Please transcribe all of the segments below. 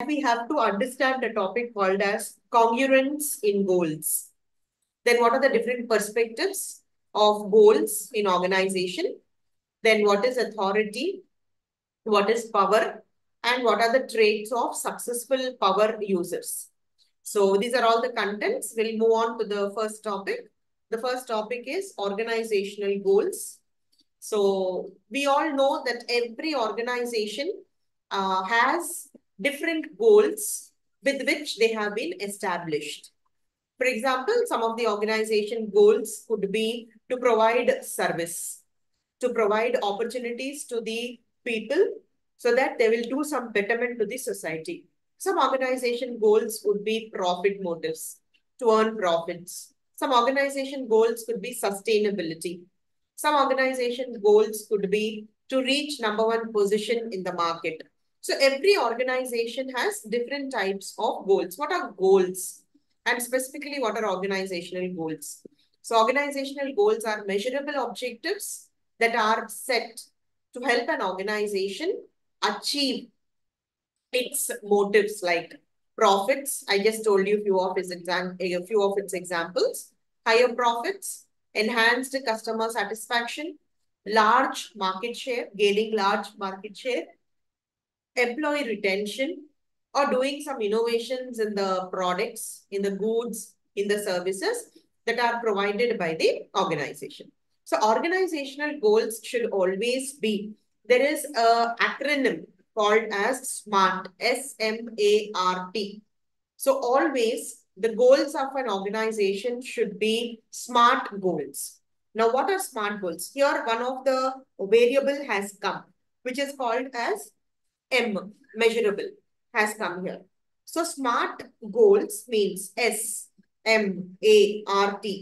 we have to understand a topic called as congruence in goals. Then what are the different perspectives of goals in organization? Then what is authority? What is power? And what are the traits of successful power users? So these are all the contents. We'll move on to the first topic. The first topic is organizational goals. So we all know that every organization has different goals with which they have been established. For example, some of the organization goals could be to provide service, to provide opportunities to the people so that they will do some betterment to the society. Some organization goals would be profit motives, to earn profits. Some organization goals could be sustainability. Some organization goals could be to reach number one position in the market. So every organization has different types of goals. What are goals? And specifically, what are organizational goals? So organizational goals are measurable objectives that are set to help an organization achieve its motives like profits. I just told you a few of its examples. Higher profits, enhanced customer satisfaction, large market share, gaining large market share, employee retention, or doing some innovations in the products, in the goods, in the services that are provided by the organization. So organizational goals should always be, there is an acronym called as SMART, S-M-A-R-T. So always the goals of an organization should be SMART goals. Now, what are SMART goals? Here, one of the variable has come, which is called as M, measurable, has come here. So SMART goals means S-M-A-R-T.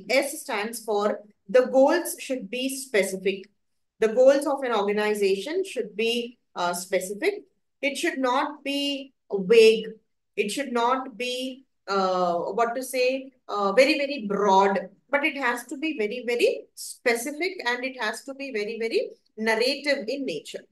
S stands for the goals should be specific. The goals of an organization should be specific. It should not be vague. It should not be, very, very broad. But it has to be very, very specific, and it has to be very, very narrative in nature.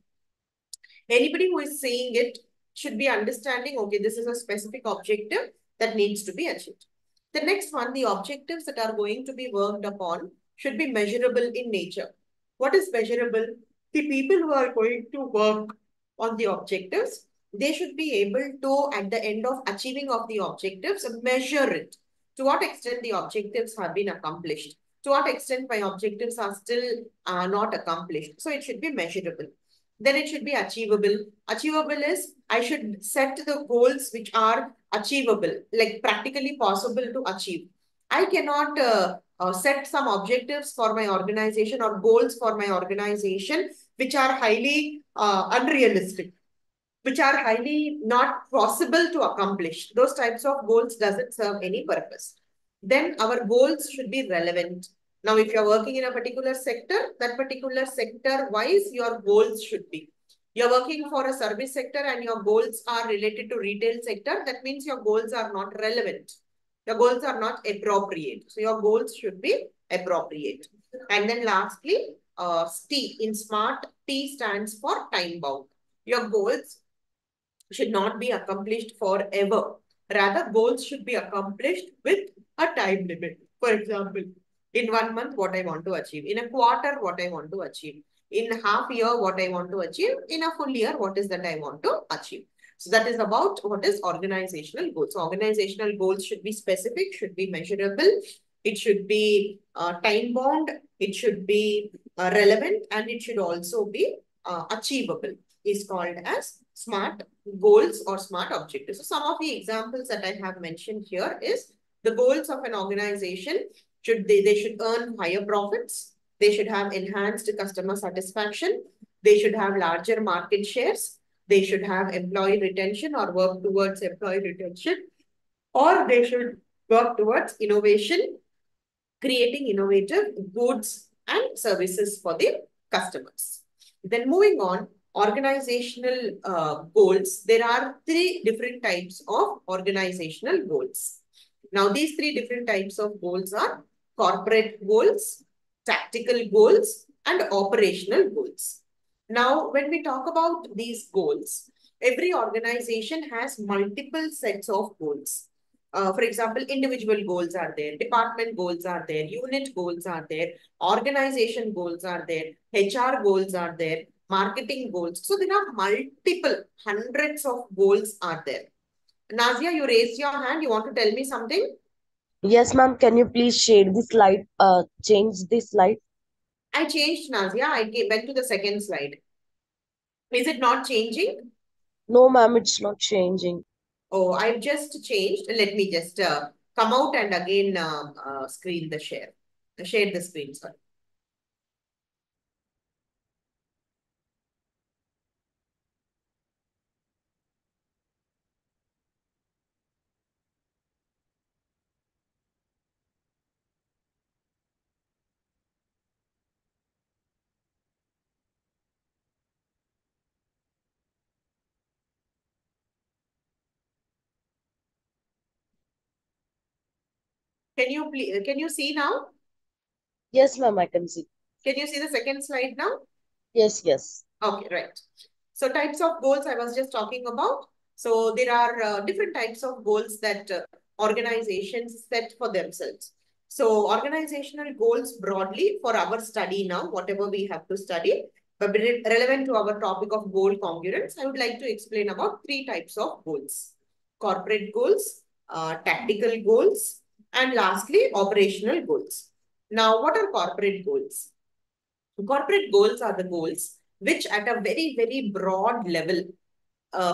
Anybody who is saying it should be understanding, okay, this is a specific objective that needs to be achieved. The next one, the objectives that are going to be worked upon should be measurable in nature. What is measurable? The people who are going to work on the objectives, they should be able to, at the end of achieving of the objectives, measure it. To what extent the objectives have been accomplished. To what extent my objectives are still not accomplished. So it should be measurable. Then it should be achievable. Achievable is, I should set the goals which are achievable, like practically possible to achieve. I cannot set some objectives for my organization or goals for my organization which are highly unrealistic, which are highly not possible to accomplish. Those types of goals doesn't serve any purpose. Then our goals should be relevant. Now, if you're working in a particular sector, that particular sector wise, your goals should be. You're working for a service sector and your goals are related to retail sector. That means your goals are not relevant. Your goals are not appropriate. So your goals should be appropriate. And then lastly, T in SMART, T stands for time bound. Your goals should not be accomplished forever. Rather, goals should be accomplished with a time limit. For example, in 1 month, what I want to achieve. In a quarter, what I want to achieve. In half year, what I want to achieve. In a full year, what is that I want to achieve. So that is about what is organizational goals. So organizational goals should be specific, should be measurable. It should be time bound. It should be relevant, and it should also be achievable. Is called as SMART goals or SMART objectives. So some of the examples that I have mentioned here is the goals of an organization they should earn higher profits. They should have enhanced customer satisfaction. They should have larger market shares. They should have employee retention or work towards employee retention. Or they should work towards innovation, creating innovative goods and services for the customers. Then moving on, organizational goals. There are 3 different types of organizational goals. Now, these 3 different types of goals are corporate goals, tactical goals, and operational goals. Now, when we talk about these goals, Every organization has multiple sets of goals. For example, individual goals are there, department goals are there, unit goals are there, organization goals are there, HR goals are there, marketing goals. So there are multiple hundreds of goals are there. Nazia, you raised your hand. You want to tell me something? Yes, ma'am. Can you please share the slide? Change the slide. I changed, Nazia. Went to the second slide. Is it not changing? No, ma'am. It's not changing. Oh, I've just changed. Let me just come out and again screen the share. Share the screen, sorry. Can you see now? Yes, ma'am. I can see. Can you see the second slide now? Yes, yes. Okay, right. So types of goals I was just talking about. So there are different types of goals that organizations set for themselves. So organizational goals broadly for our study now, whatever we have to study, but relevant to our topic of goal congruence, I would like to explain about three types of goals. Corporate goals, tactical goals, and lastly, operational goals. Now, what are corporate goals? Corporate goals are the goals which, at a very, very broad level,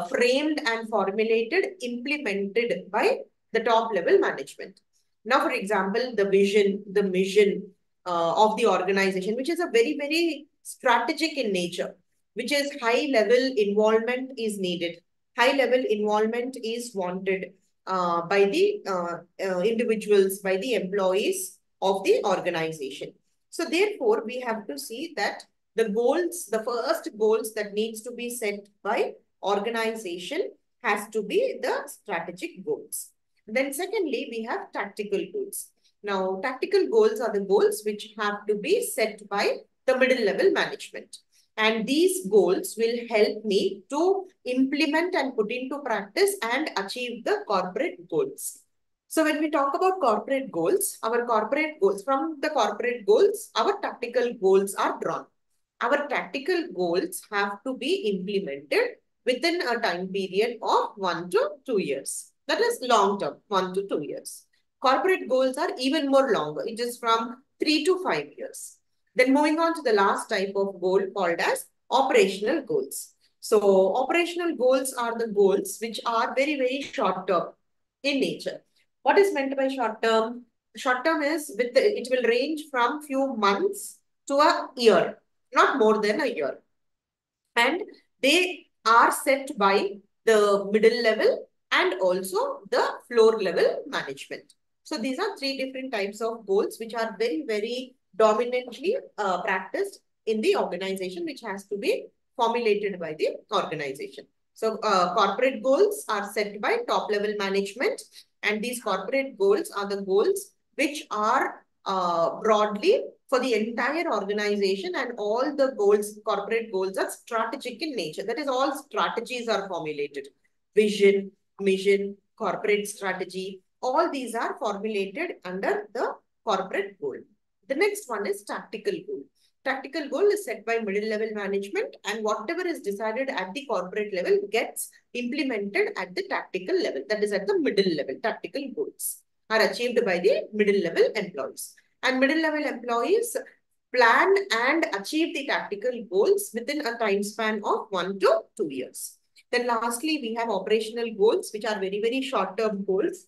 framed and formulated, implemented by the top level management. Now, for example, the vision, the mission of the organization, which is a very, very strategic in nature, which is high level involvement is needed. High level involvement is wanted by the individuals, by the employees of the organization. So therefore, we have to see that the goals, the first goals that needs to be set by organization has to be the strategic goals. Then secondly, we have tactical goals. Now, tactical goals are the goals which have to be set by the middle level management. And these goals will help me to implement and put into practice and achieve the corporate goals. So when we talk about corporate goals, from the corporate goals, our tactical goals are drawn. Our tactical goals have to be implemented within a time period of 1 to 2 years. That is long term, 1 to 2 years. Corporate goals are even more longer. It is from 3 to 5 years. Then moving on to the last type of goal called as operational goals. So operational goals are the goals which are very, very short term in nature. What is meant by short term? Short term is it will range from few months to a year, not more than a year. And they are set by the middle level and also the floor level management. So these are three different types of goals which are very, very dominantly practiced in the organization, which has to be formulated by the organization. So corporate goals are set by top level management, and these corporate goals are the goals which are broadly for the entire organization, and all the goals, corporate goals, are strategic in nature. That is, all strategies are formulated. Vision, mission, corporate strategy, all these are formulated under the corporate goal. The next one is tactical goal. Tactical goal is set by middle level management, and whatever is decided at the corporate level gets implemented at the tactical level. That is at the middle level. Tactical goals are achieved by the middle level employees. And middle level employees plan and achieve the tactical goals within a time span of 1 to 2 years. Then lastly, we have operational goals, which are very, very short-term goals.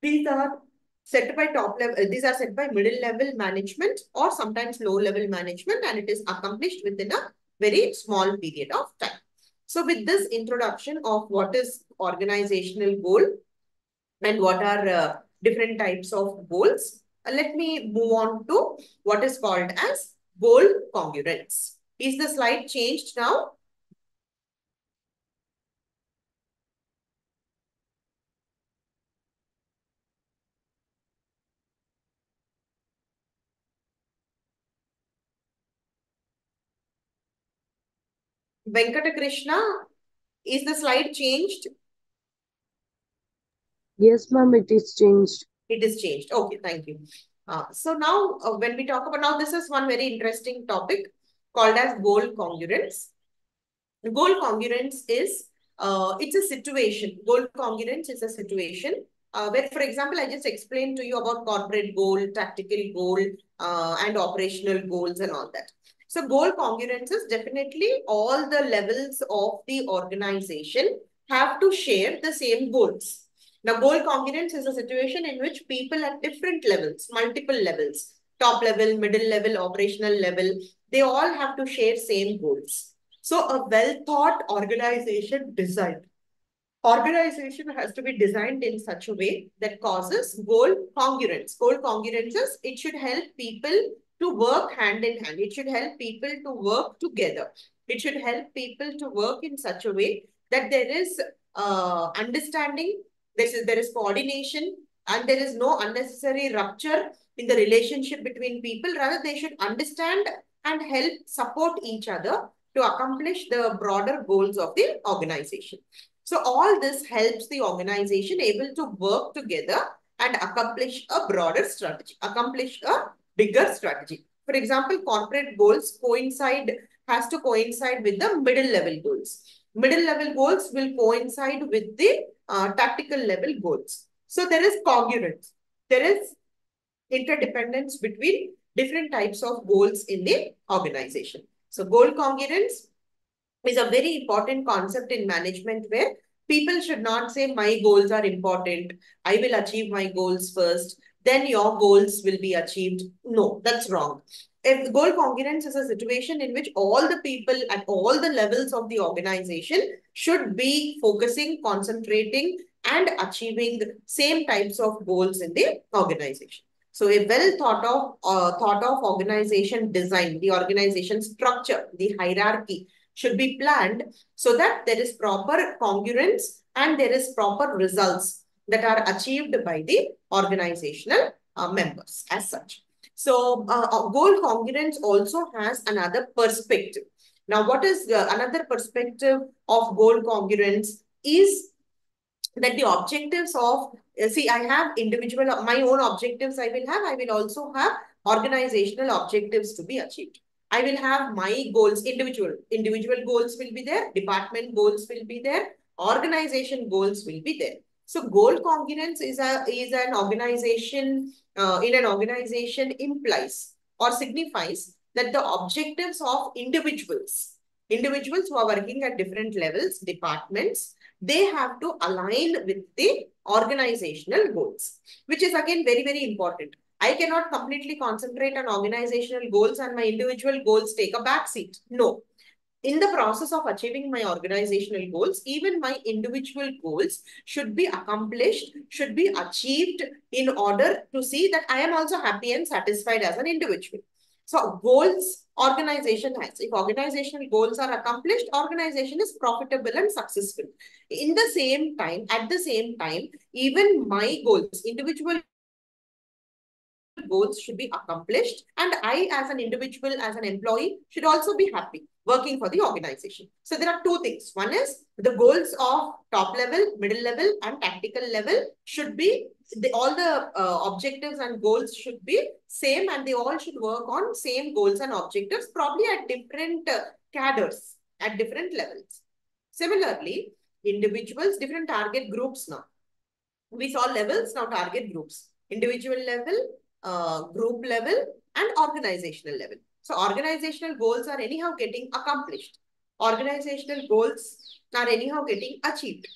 These are set by top level, these are set by middle level management or sometimes low level management, and it is accomplished within a very small period of time. So with this introduction of what is organizational goal and what are different types of goals, let me move on to what is called as goal congruence. Is the slide changed now? Venkata Krishna, Is the slide changed? Yes, ma'am, it is changed. It is changed. Okay, thank you. So now, when we talk about now, this is one very interesting topic called as goal congruence. Goal congruence is it's a situation. Goal congruence is a situation where, for example, I just explained to you about corporate goal, tactical goal, and operational goals and all that. So goal congruence is definitely all the levels of the organization have to share the same goals. Now, goal congruence is a situation in which people at different levels, multiple levels, top level, middle level, operational level, they all have to share same goals. So a well-thought organization has to be designed in such a way that causes goal congruence. Goal congruence is it should help people to work hand in hand. It should help people to work together. It should help people to work in such a way that there is understanding, there is coordination, and there is no unnecessary rupture in the relationship between people. Rather, they should understand and help support each other to accomplish the broader goals of the organization. So all this helps the organization able to work together and accomplish a broader strategy, accomplish a bigger strategy. For example, corporate goals has to coincide with the middle level goals. Middle level goals will coincide with the tactical level goals. So there is congruence. There is interdependence between different types of goals in the organization. So goal congruence is a very important concept in management where people should not say my goals are important. I will achieve my goals first. Then your goals will be achieved. No, that's wrong. If goal congruence is a situation in which all the people at all the levels of the organization should be focusing, concentrating, and achieving the same types of goals in the organization. So a well thought of organization design, the organization structure, the hierarchy should be planned so that there is proper congruence and there is proper results that are achieved by the organizational members as such. So goal congruence also has another perspective. Now, what is another perspective of goal congruence is that the objectives of see I have individual my own objectives I will also have organizational objectives to be achieved. I will have my goals, individual goals will be there, department goals will be there, organization goals will be there. So goal congruence is an organization in an organization implies or signifies that the objectives of individuals who are working at different levels, departments, they have to align with the organizational goals, which is again very, very important. I cannot completely concentrate on organizational goals and my individual goals take a back seat. No. In the process of achieving my organizational goals, even my individual goals should be accomplished, should be achieved in order to see that I am also happy and satisfied as an individual. So goals organization has. If organizational goals are accomplished, organization is profitable and successful. In the same time, at the same time, even my goals, individual goals should be accomplished. And I, as an individual, as an employee, should also be happy working for the organization. So there are two things. One is the goals of top level, middle level, and tactical level should be all the objectives and goals should be same, and they all should work on same goals and objectives, probably at different cadres, at different levels. Similarly, individuals, different target groups now. We saw levels, now target groups. Individual level, group level, and organizational level. So organizational goals are anyhow getting accomplished. Organizational goals are anyhow getting achieved.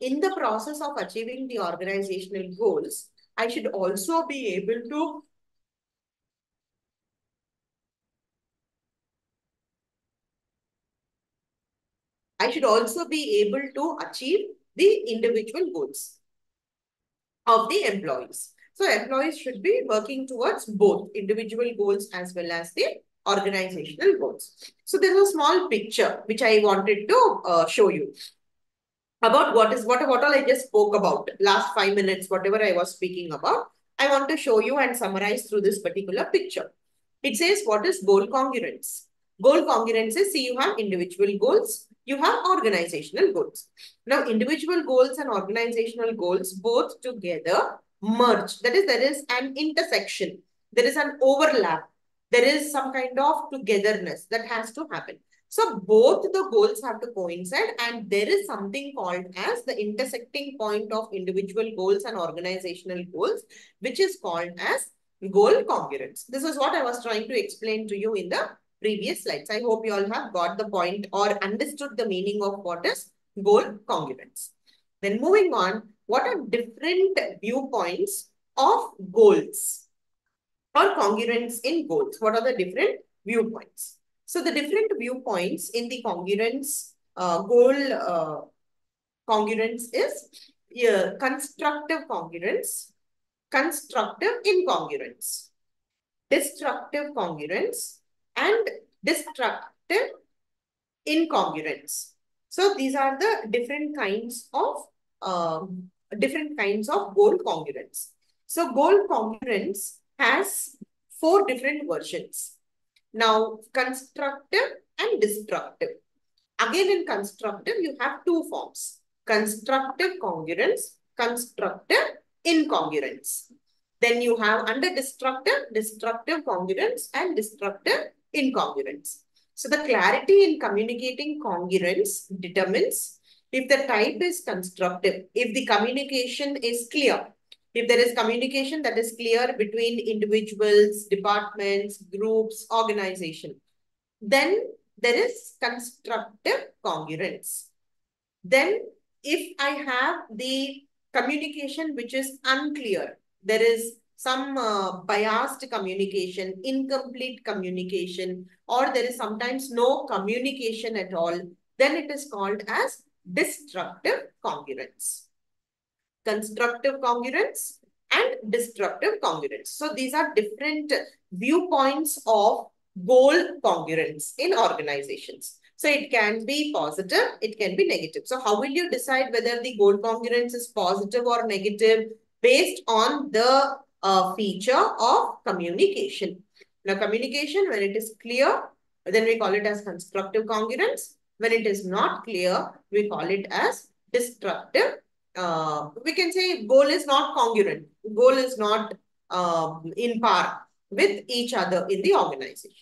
In the process of achieving the organizational goals, I should also be able to achieve the individual goals of the employees. So employees should be working towards both individual goals as well as the organizational goals. So there's a small picture which I wanted to show you about what all I just spoke about last 5 minutes, whatever I was speaking about. I want to show you and summarize through this particular picture. It says what is goal congruence? Goal congruence is, see, you have individual goals, you have organizational goals. Now, individual goals and organizational goals both together merge. That is, there is an intersection. There is an overlap. There is some kind of togetherness that has to happen. So both the goals have to coincide, and there is something called as the intersecting point of individual goals and organizational goals, which is called as goal congruence. This is what I was trying to explain to you in the previous slides. I hope you all have got the point or understood the meaning of what is goal congruence. Then moving on, what are different viewpoints of goals or congruence in goals? What are the different viewpoints? So the different viewpoints in the congruence, goal congruence is constructive congruence, constructive incongruence, destructive congruence, and destructive incongruence. So these are the different kinds of goal congruence. So goal congruence has four different versions. Now, constructive and destructive. Again, in constructive, you have two forms: constructive congruence, constructive incongruence. Then you have under destructive, destructive congruence, and destructive incongruence. So the clarity in communicating congruence determines if the type is constructive, if the communication is clear, if there is communication that is clear between individuals, departments, groups, organization, then there is constructive congruence. Then if I have the communication which is unclear, there is some biased communication, incomplete communication, or there is sometimes no communication at all, then it is called as destructive congruence. Constructive congruence and destructive congruence. So these are different viewpoints of goal congruence in organizations. So it can be positive, it can be negative. So how will you decide whether the goal congruence is positive or negative? Based on the feature of communication. Now communication, when it is clear, then we call it as constructive congruence. When it is not clear, we call it as destructive. We can say goal is not congruent. Goal is not in par with each other in the organization.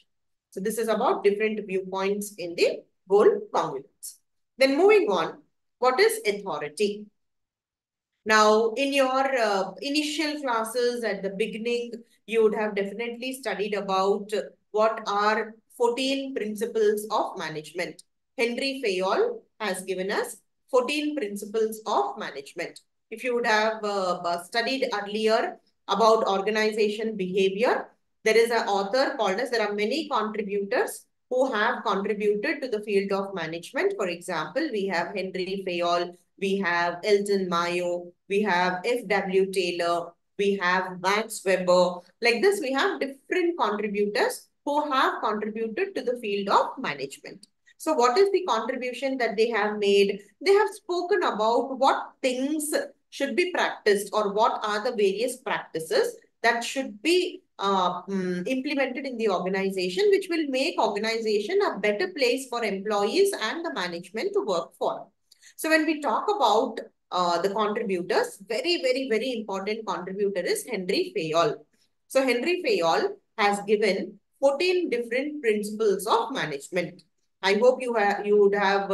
So this is about different viewpoints in the goal congruence. Then moving on, what is authority? Now, in your initial classes at the beginning, you would have definitely studied about what are 14 principles of management. Henry Fayol has given us 14 principles of management. If you would have studied earlier about organization behavior, there is an author called as, there are many contributors who have contributed to the field of management. For example, we have Henry Fayol, we have Elton Mayo, we have F.W. Taylor, we have Max Weber. Like this, we have different contributors who have contributed to the field of management. So what is the contribution that they have made? They have spoken about what things should be practiced or what are the various practices that should be implemented in the organization, which will make organization a better place for employees and the management to work for. So when we talk about the contributors, very important contributor is Henry Fayol. So Henry Fayol has given 14 different principles of management. I hope you would have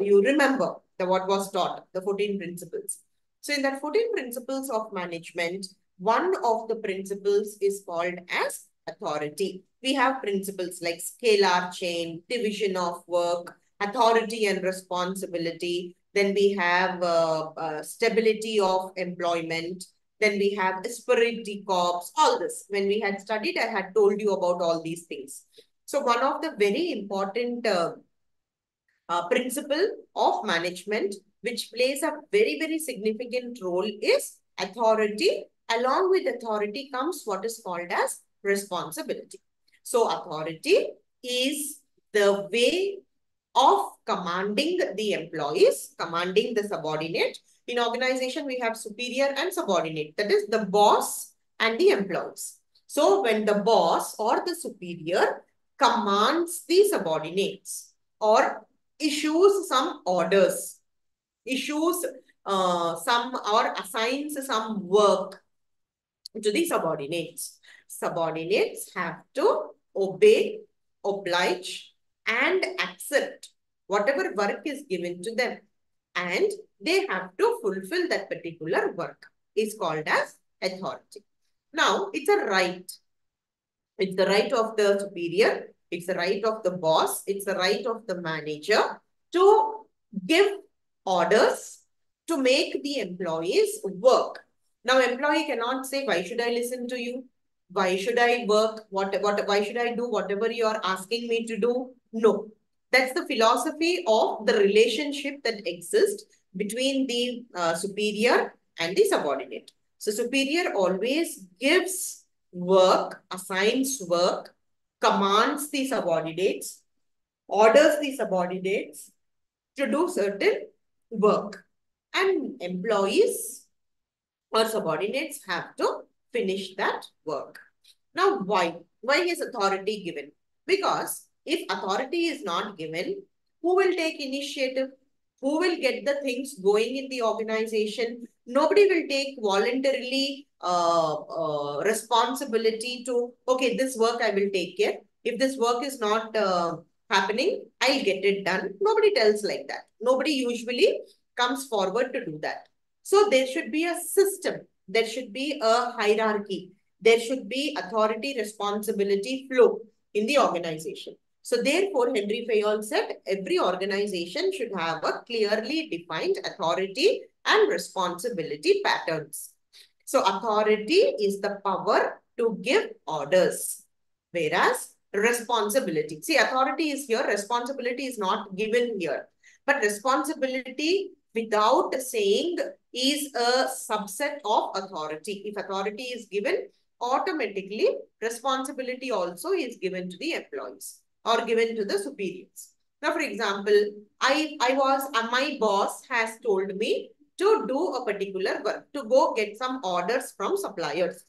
you remember what was taught, the 14 principles. So in that 14 principles of management, one of the principles is called as authority. We have principles like scalar chain, division of work, authority and responsibility. Then we have stability of employment. Then we have esprit de corps, all this. When we had studied, I had told you about all these things. So one of the very important principle of management, which plays a very significant role, is authority. Along with authority comes what is called as responsibility. So authority is the way of commanding the employees, commanding the subordinate. In organization, we have superior and subordinate. That is the boss and the employees. So when the boss or the superior commands the subordinates or issues some orders, issues some or assigns some work to the subordinates. Subordinates have to obey, oblige, and accept whatever work is given to them. And they have to fulfill that particular work. Is called as authority. Now, it's a right. It's the right of the superior. It's the right of the boss. It's the right of the manager to give orders to make the employees work. Now, employee cannot say, why should I listen to you? Why should I work? Why should I do whatever you are asking me to do? No. That's the philosophy of the relationship that exists between the superior and the subordinate. So superior always gives work, assigns work, commands the subordinates, orders the subordinates to do certain work. And employees or subordinates have to finish that work. Now, why? Why is authority given? Because if authority is not given, who will take initiative? Who will get the things going in the organization? Nobody will take voluntarily responsibility to, okay, this work I will take care. If this work is not happening, I'll get it done. Nobody tells like that. Nobody usually comes forward to do that. So there should be a system. There should be a hierarchy. There should be authority responsibility flow in the organization. So therefore, Henry Fayol said every organization should have a clearly defined authority and responsibility patterns. So authority is the power to give orders, whereas responsibility. See, authority is here, responsibility is not given here. But responsibility without saying is a subset of authority. If authority is given, automatically responsibility also is given to the employees or given to the superiors. Now, for example, my boss has told me to do a particular work, to go get some orders from suppliers.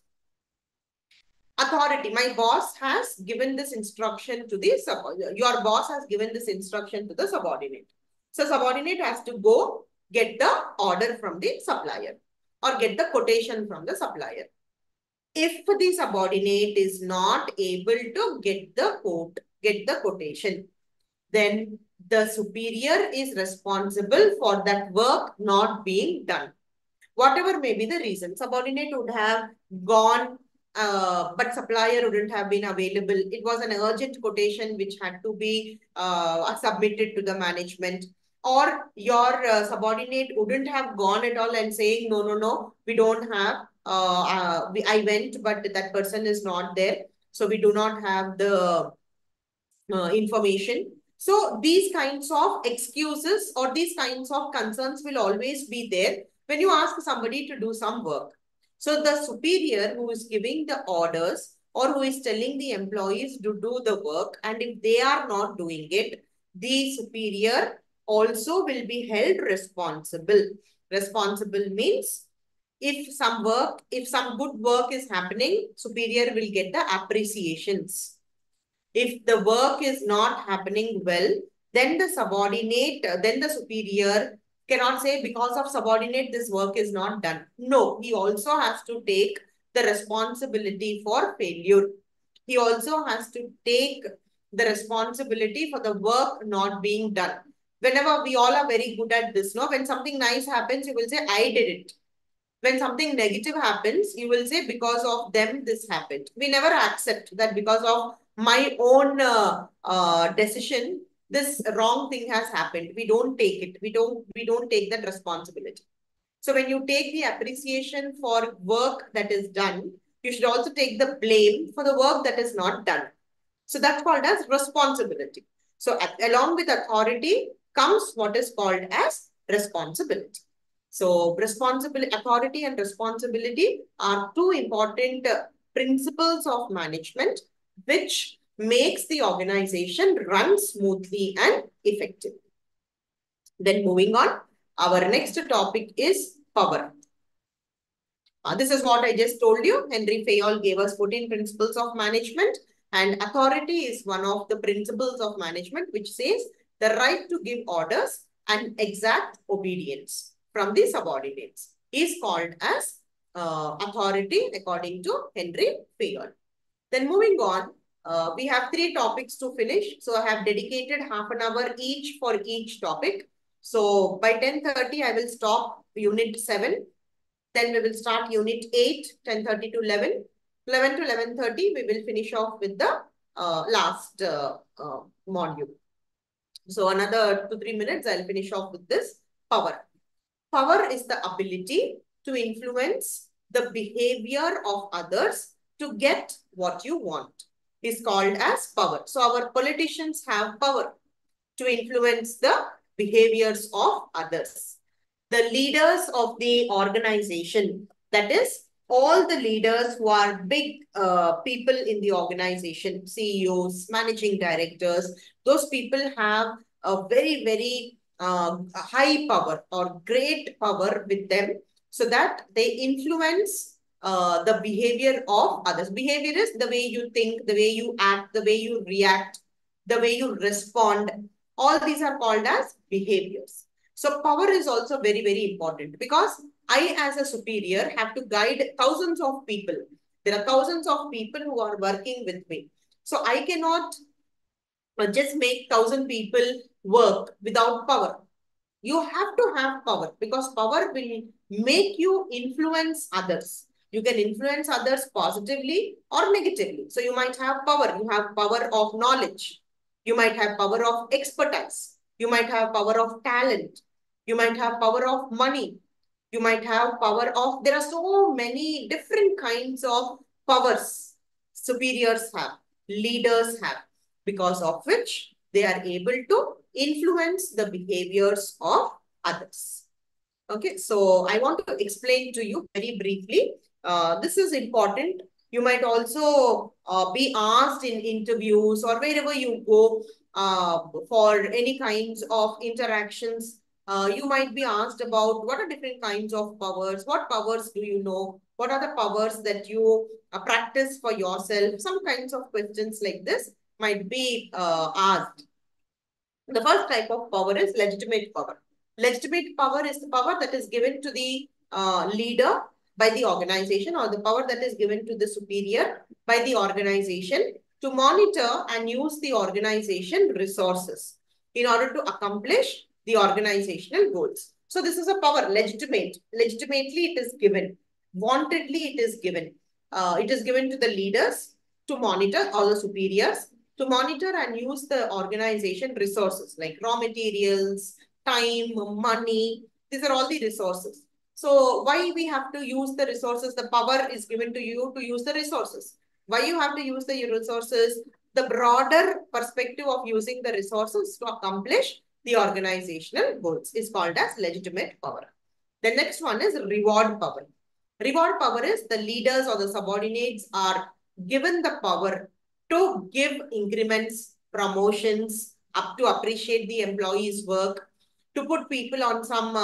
Authority, my boss has given this instruction to the subordinate. Your boss has given this instruction to the subordinate. So subordinate has to go get the order from the supplier or get the quotation from the supplier. If the subordinate is not able to get the quotation, then the superior is responsible for that work not being done. Whatever may be the reason, subordinate would have gone, but supplier wouldn't have been available. It was an urgent quotation which had to be submitted to the management. Or your subordinate wouldn't have gone at all and saying, no, no, no, we don't have, I went, but that person is not there. So we do not have the information. So these kinds of excuses or these kinds of concerns will always be there when you ask somebody to do some work. So the superior who is giving the orders or who is telling the employees to do the work, and if they are not doing it, the superior also will be held responsible. Responsible means if some good work is happening, superior will get the appreciations. If the work is not happening well, then then the superior cannot say because of subordinate, this work is not done. No, he also has to take the responsibility for failure. He also has to take the responsibility for the work not being done. Whenever we all are very good at this, no, when something nice happens, you will say, I did it. When something negative happens, you will say, because of them, this happened. We never accept that because of my own decision, this wrong thing has happened. We don't take it. We don't take that responsibility. So when you take the appreciation for work that is done, you should also take the blame for the work that is not done. So that's called as responsibility. So along with authority comes what is called as responsibility. So responsibility, authority and responsibility are two important principles of management which makes the organization run smoothly and effectively. Then moving on, our next topic is power. This is what I just told you. Henry Fayol gave us 14 principles of management, and authority is one of the principles of management which says the right to give orders and exact obedience from the subordinates is called as authority according to Henry Fayol. Then moving on, we have 3 topics to finish. So I have dedicated half an hour each for each topic. So by 10:30, I will stop unit 7. Then we will start unit 8, 10:30 to 11. 11 to 11:30, we will finish off with the last module. So another 2-3 minutes, I'll finish off with this power. Power is the ability to influence the behavior of others to get what you want. Is called as power. So our politicians have power to influence the behaviors of others. The leaders of the organization, that is, all the leaders who are big people in the organization, CEOs, managing directors, those people have a very, very high power or great power with them so that they influence the behavior of others. Behavior is the way you think, the way you act, the way you react, the way you respond. All these are called as behaviors. So power is also very, very important because I, as a superior, have to guide thousands of people. There are thousands of people who are working with me. So I cannot just make 1,000 people work without power. You have to have power because power will make you influence others. You can influence others positively or negatively. So you might have power. You have power of knowledge. You might have power of expertise. You might have power of talent. You might have power of money. You might have power of, there are so many different kinds of powers superiors have, leaders have, because of which they are able to influence the behaviors of others. Okay, so I want to explain to you very briefly. This is important. You might also be asked in interviews or wherever you go for any kinds of interactions. You might be asked about what are different kinds of powers, what powers do you know, what are the powers that you practice for yourself. Some kinds of questions like this might be asked. The first type of power is legitimate power. Legitimate power is the power that is given to the leader by the organization, or the power that is given to the superior by the organization to monitor and use the organization resources in order to accomplish the organizational goals. So this is a power, legitimate. Legitimately it is given. Wantedly it is given. It is given to the leaders to monitor, all the superiors to monitor and use the organization resources like raw materials, time, money. These are all the resources. So why we have to use the resources? The power is given to you to use the resources. Why you have to use the resources? The broader perspective of using the resources to accomplish the organizational goals is called as legitimate power. The next one is reward power. Reward power is the leaders or the subordinates are given the power to give increments, promotions, up to appreciate the employee's work, to put people on some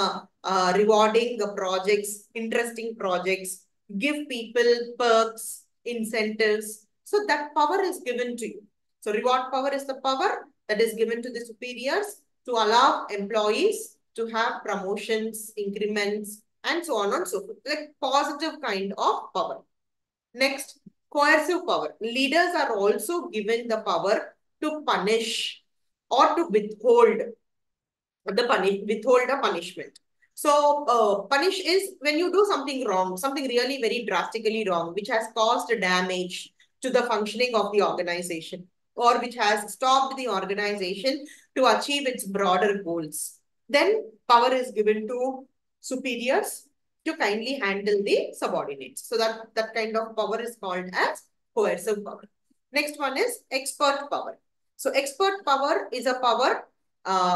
rewarding projects, interesting projects, give people perks, incentives. So that power is given to you. So reward power is the power that is given to the superiors to allow employees to have promotions, increments, and so on and so forth. Like positive kind of power. Next, coercive power. Leaders are also given the power to punish or to withhold a punishment. So punish is when you do something wrong, something really very drastically wrong, which has caused damage to the functioning of the organization or which has stopped the organization to achieve its broader goals. Then power is given to superiors to kindly handle the subordinates. So that kind of power is called as coercive power. Next one is expert power. So expert power is a power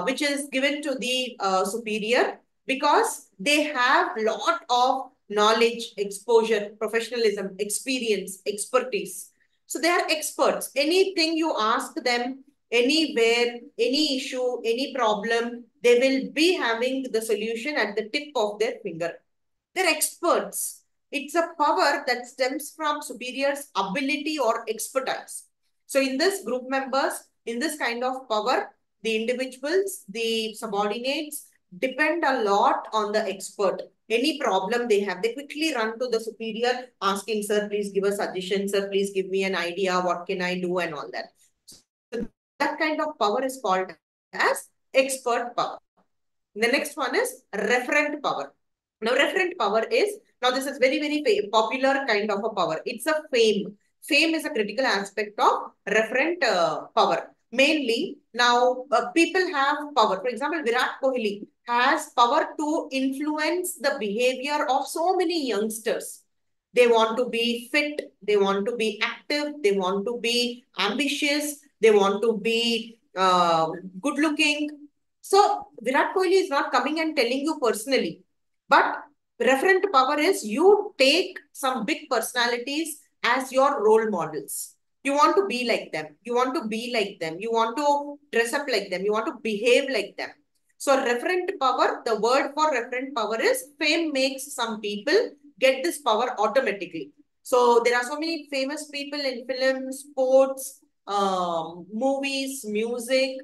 which is given to the superior because they have lot of knowledge, exposure, professionalism, experience, expertise. So they are experts. Anything you ask them, anywhere, any issue, any problem, they will be having the solution at the tip of their finger. They're experts. It's a power that stems from superior's ability or expertise. So in this group members, in this kind of power, the individuals, the subordinates depend a lot on the expert. Any problem they have, they quickly run to the superior asking, sir, please give a suggestion, sir, please give me an idea, what can I do, and all that. So that kind of power is called as expert power. The next one is referent power. Now, referent power is, now this is very, very popular kind of a power. It's a fame. Fame is a critical aspect of referent power. Mainly, now people have power. For example, Virat Kohli has power to influence the behavior of so many youngsters. They want to be fit, they want to be active, they want to be ambitious, they want to be good looking. So Virat Kohli is not coming and telling you personally, but referent power is you take some big personalities as your role models. You want to be like them. You want to be like them. You want to dress up like them. You want to behave like them. So referent power, the word for referent power is fame makes some people get this power automatically. So there are so many famous people in film, sports, movies, music,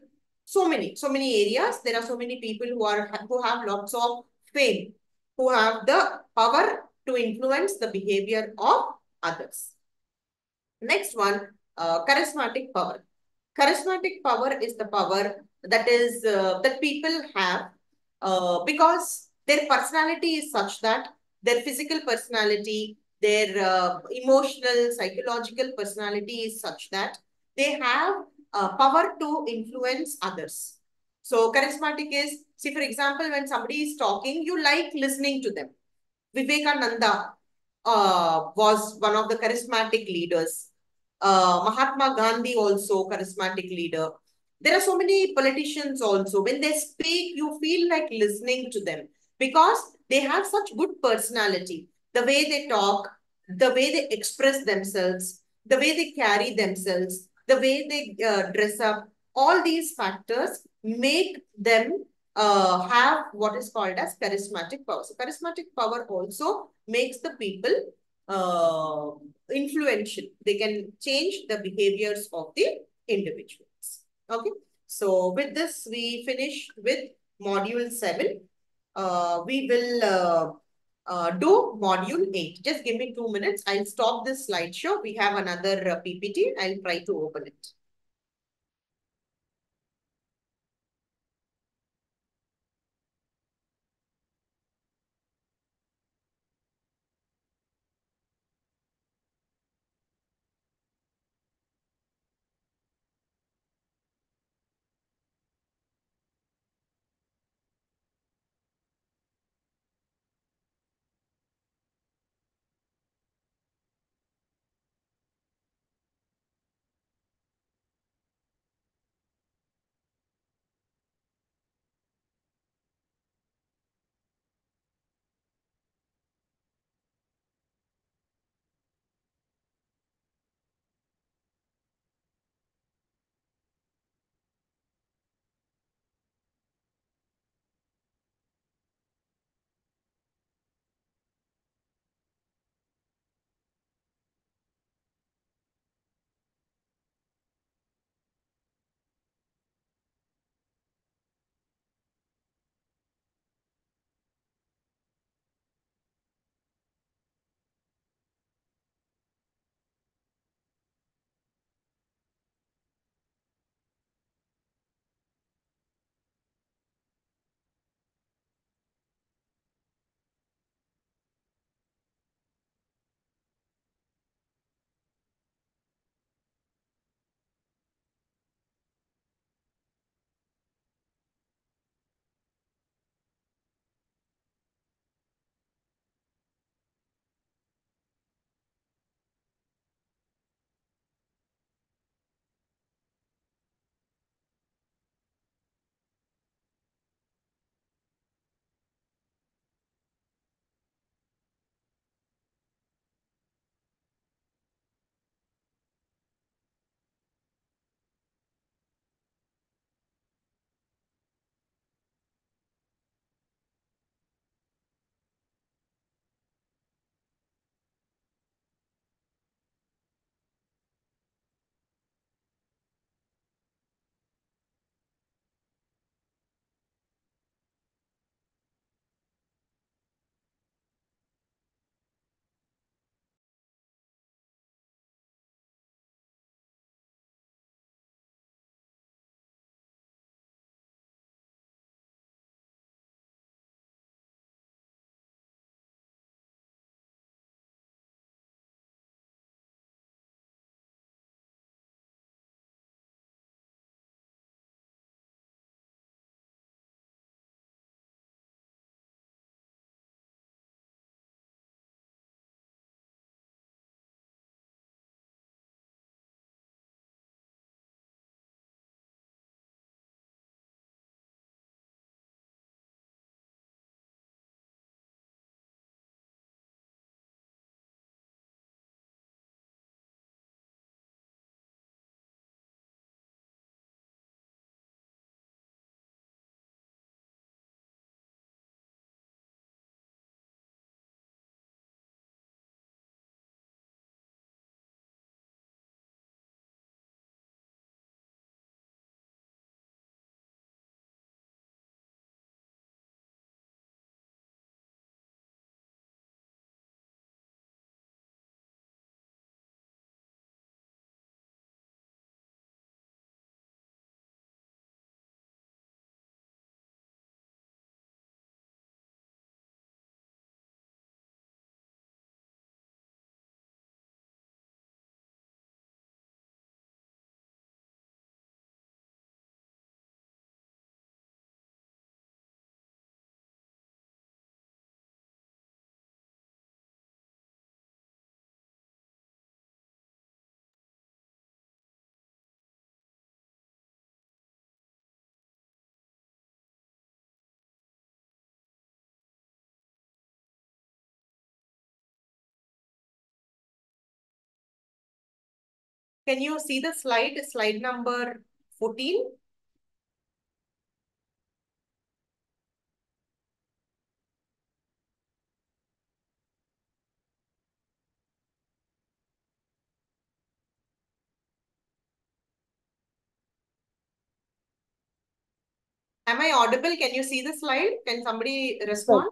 so many areas. There are so many people who have lots of fame, who have the power to influence the behavior of others. Next one, charismatic power. Charismatic power is the power that people have because their personality is such that their physical personality, their emotional, psychological personality is such that they have power to influence others. So charismatic is, see, for example, when somebody is talking, you like listening to them. Vivekananda was one of the charismatic leaders. Mahatma Gandhi also charismatic leader. There are so many politicians also. When they speak, you feel like listening to them because they have such good personality. The way they talk, the way they express themselves, the way they carry themselves, the way they dress up, all these factors make them have what is called as charismatic power. So charismatic power also makes the people uh, influential. They can change the behaviors of the individuals. Okay. So with this, we finish with module 7. We will do module 8. Just give me 2 minutes. I'll stop this slideshow. We have another PPT. I'll try to open it. Can you see the slide number 14? Am I audible? Can you see the slide? Can somebody Ma'am. respond?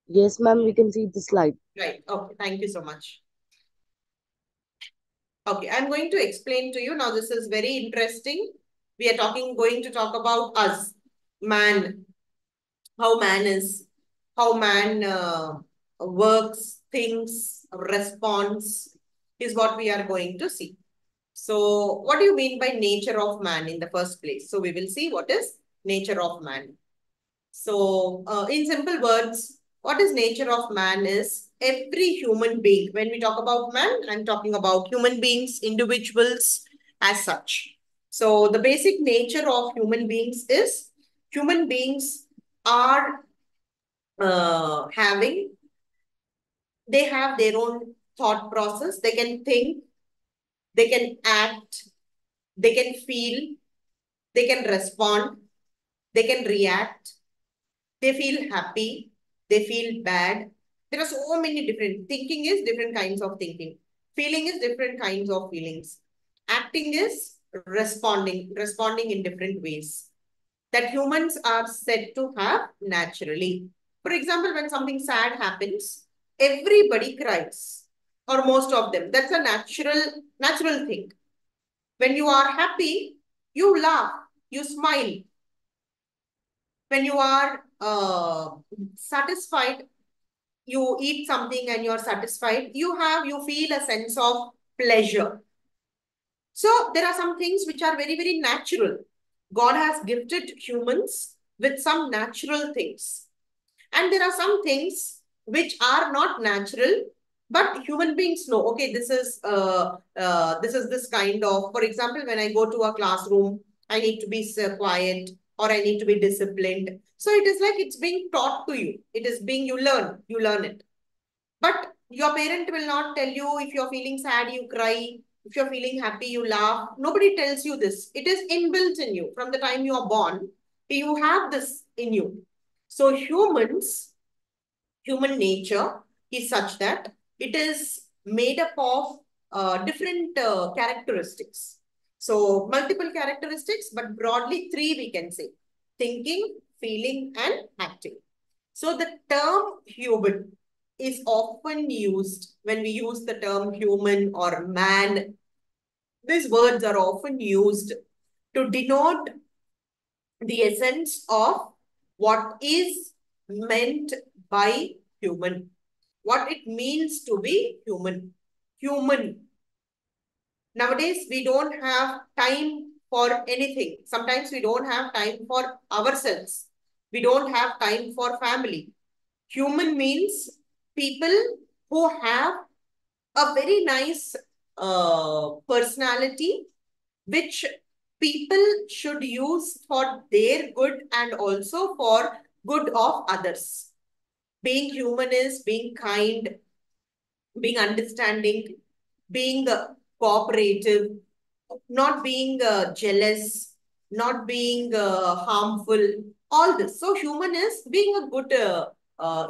Yes, ma'am, we can see the slide. Right. Okay. Thank you so much. Okay. I'm going to explain to you now. This is very interesting. We are going to talk about us, man, how man is, how man works, thinks, responds, is what we are going to see. So, what do you mean by nature of man in the first place? So, we will see what is nature of man. So, in simple words, what is nature of man is every human being. When we talk about man, I'm talking about human beings, individuals as such. So, the basic nature of human beings is human beings are they have their own thought process. They can think, they can act, they can feel, they can respond, they can react, they feel happy, they feel bad. There are so many different thinking is different kinds of thinking. Feeling is different kinds of feelings. Acting is responding in different ways that humans are said to have naturally. For example, when something sad happens, everybody cries, or most of them. That's a natural thing. When you are happy, you laugh, you smile. When you are satisfied, you eat something and you're satisfied, you feel a sense of pleasure. So there are some things which are very, very natural. God has gifted humans with some natural things. And there are some things which are not natural, but human beings know, okay, this is this kind of, for example, when I go to a classroom, I need to be quiet or I need to be disciplined. So it is like it's being taught to you. It is being, you learn it. But your parent will not tell you if you're feeling sad, you cry. If you're feeling happy, you laugh. Nobody tells you this. It is inbuilt in you. From the time you are born, you have this in you. So human nature is such that it is made up of different characteristics. So multiple characteristics, but broadly three we can say: thinking, feeling, and acting. So the term human is often used when we use the term human or man. These words are often used to denote the essence of what is meant by human, what it means to be human. Human. Nowadays, we don't have time for anything. Sometimes we don't have time for ourselves. We don't have time for family. Human means people who have a very nice personality, which people should use for their good and also for good of others. Being human is being kind, being understanding, being cooperative, not being jealous, not being harmful, all this. So human is being a good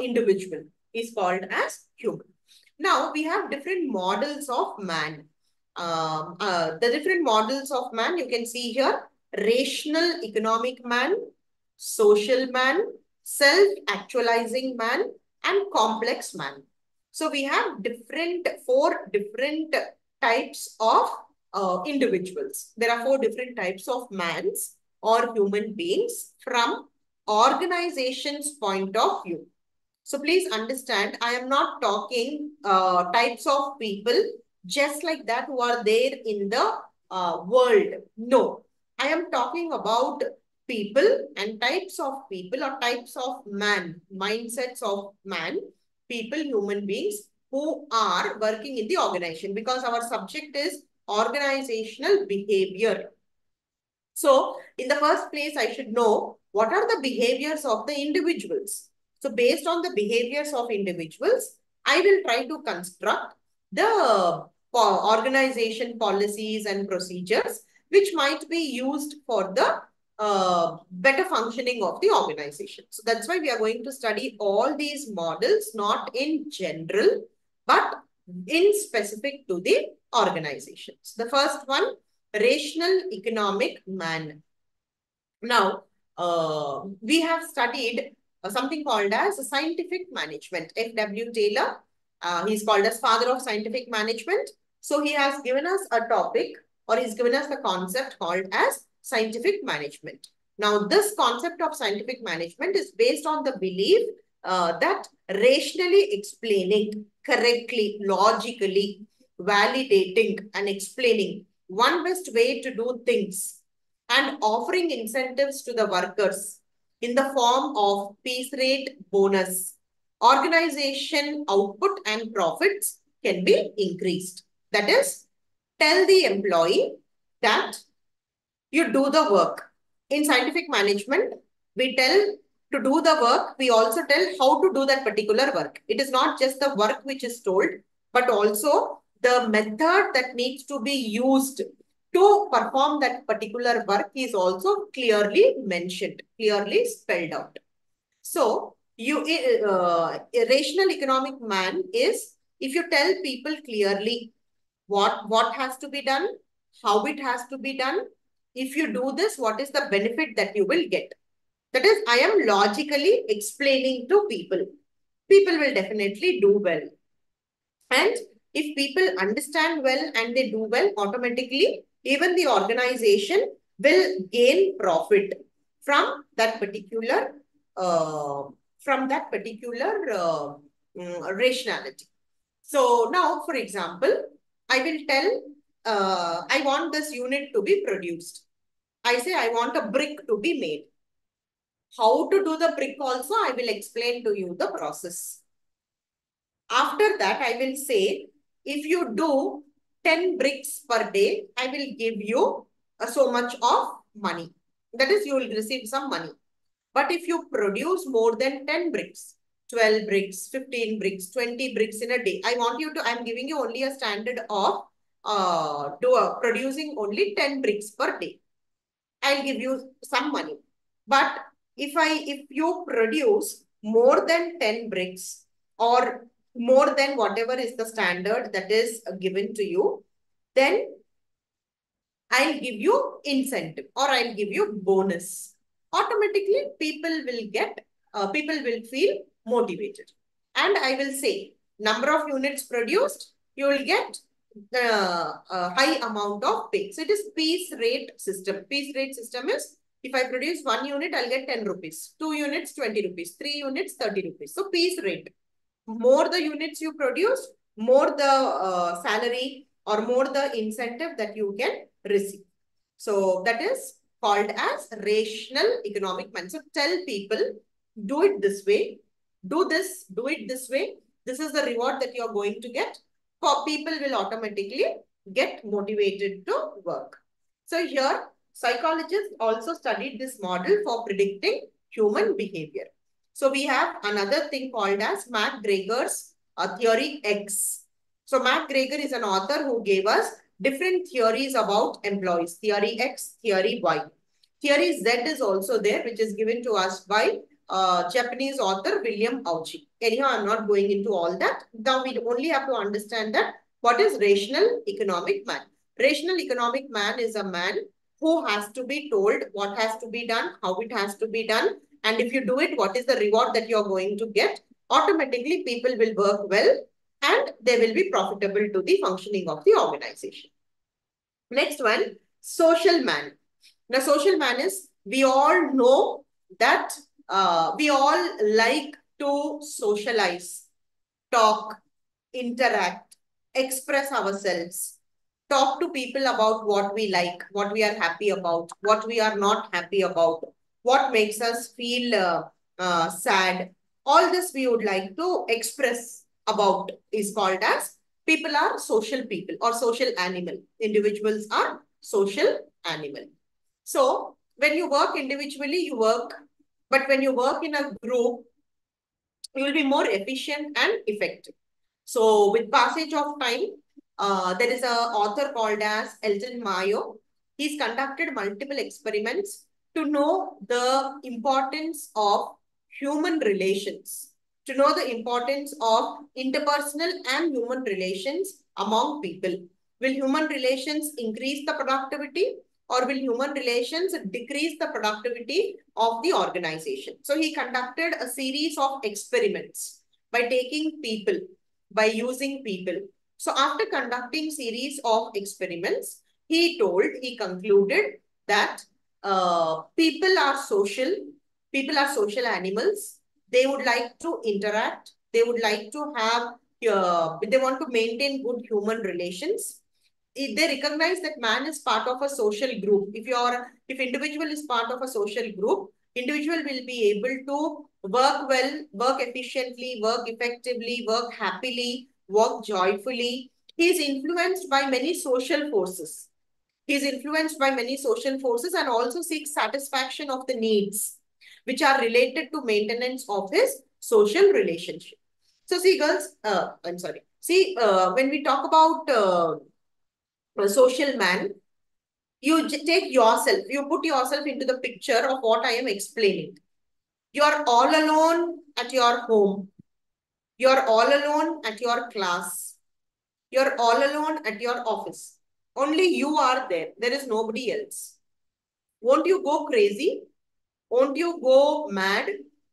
individual is called as human. Now we have different models of man. The different models of man you can see here: rational economic man, social man, self-actualizing man, and complex man. So we have four different types of individuals. There are four different types of mans or human beings from organization's point of view. So please understand, I am not talking types of people just like that who are there in the world. No, I am talking about people and types of people or types of man, mindsets of man, people, human beings who are working in the organization, because our subject is organizational behavior. So, in the first place, I should know what are the behaviors of the individuals. So, based on the behaviors of individuals, I will try to construct the organization policies and procedures which might be used for the better functioning of the organization. So that's why we are going to study all these models, not in general, but in specific to the organizations. The first one, rational economic man. Now, we have studied something called as scientific management. F.W. Taylor, he's called as father of scientific management. So he has given us a topic, or he's given us the concept called as scientific management. Now, this concept of scientific management is based on the belief that rationally explaining, correctly, logically, validating and explaining one best way to do things and offering incentives to the workers in the form of piece rate bonus, organization output and profits can be increased. That is, tell the employee that you do the work. In scientific management, we tell to do the work. We also tell how to do that particular work. It is not just the work which is told, but also the method that needs to be used to perform that particular work is also clearly mentioned, clearly spelled out. So, a rational economic man is if you tell people clearly what has to be done, how it has to be done. If you do this, what is the benefit that you will get? That is, I am logically explaining to people. People will definitely do well. And if people understand well and they do well, automatically, even the organization will gain profit from that particular uh, rationality. So now, for example, I will tell, I want this unit to be produced. I say I want a brick to be made. How to do the brick also, I will explain to you the process. After that, I will say, if you do 10 bricks per day, I will give you so much of money. That is, you will receive some money. But if you produce more than 10 bricks, 12 bricks, 15 bricks, 20 bricks in a day, I'm giving you only a standard of producing only 10 bricks per day. I'll give you some money. But if you produce more than 10 bricks or more than whatever is the standard that is given to you, then I'll give you incentive or I'll give you bonus. Automatically, people will feel motivated. And I will say, number of units produced, you will get the high amount of pay. So it is piece rate system. Piece rate system is, if I produce 1 unit, I'll get 10 rupees. 2 units, 20 rupees. 3 units, 30 rupees. So piece rate. More the units you produce, more the salary or more the incentive that you can receive. So that is called as rational economic man. So tell people, do it this way, do this, do it this way. This is the reward that you're going to get. People will automatically get motivated to work. So here, psychologists also studied this model for predicting human behavior. So we have another thing called as MacGregor's theory X. So MacGregor is an author who gave us different theories about employees. Theory X, theory Y. Theory Z is also there, which is given to us by Japanese author William Auchi. Anyhow, I'm not going into all that. Now we only have to understand that what is rational economic man. Rational economic man is a man who has to be told what has to be done, how it has to be done, and if you do it, what is the reward that you're going to get? Automatically, people will work well and they will be profitable to the functioning of the organization. Next one, social man. Now, social man is, we all know that we all like to socialize, talk, interact, express ourselves, talk to people about what we like, what we are happy about, what we are not happy about, what makes us feel sad. All this we would like to express about is called as people are social people or social animal. Individuals are social animal. So when you work individually, you work, but when you work in a group, you will be more efficient and effective. So with passage of time, there is a author called as Elton Mayo. He's conducted multiple experiments to know the importance of human relations, to know the importance of interpersonal and human relations among people. Will human relations increase the productivity, or will human relations decrease the productivity of the organization? So he conducted a series of experiments by taking people, by using people. So after conducting series of experiments, he concluded that people are social animals. They would like to interact. They would like to have, they want to maintain good human relations. They recognize that man is part of a social group. If individual is part of a social group, individual will be able to work well, work efficiently, work effectively, work happily, work joyfully. He is influenced by many social forces. He is influenced by many social forces and also seeks satisfaction of the needs which are related to maintenance of his social relationship. So see girls, I'm sorry. See, when we talk about a social man, take yourself, you put yourself into the picture of what I am explaining. You're all alone at your home. You're all alone at your class. You're all alone at your office. Only you are there. There is nobody else. Won't you go crazy? Won't you go mad?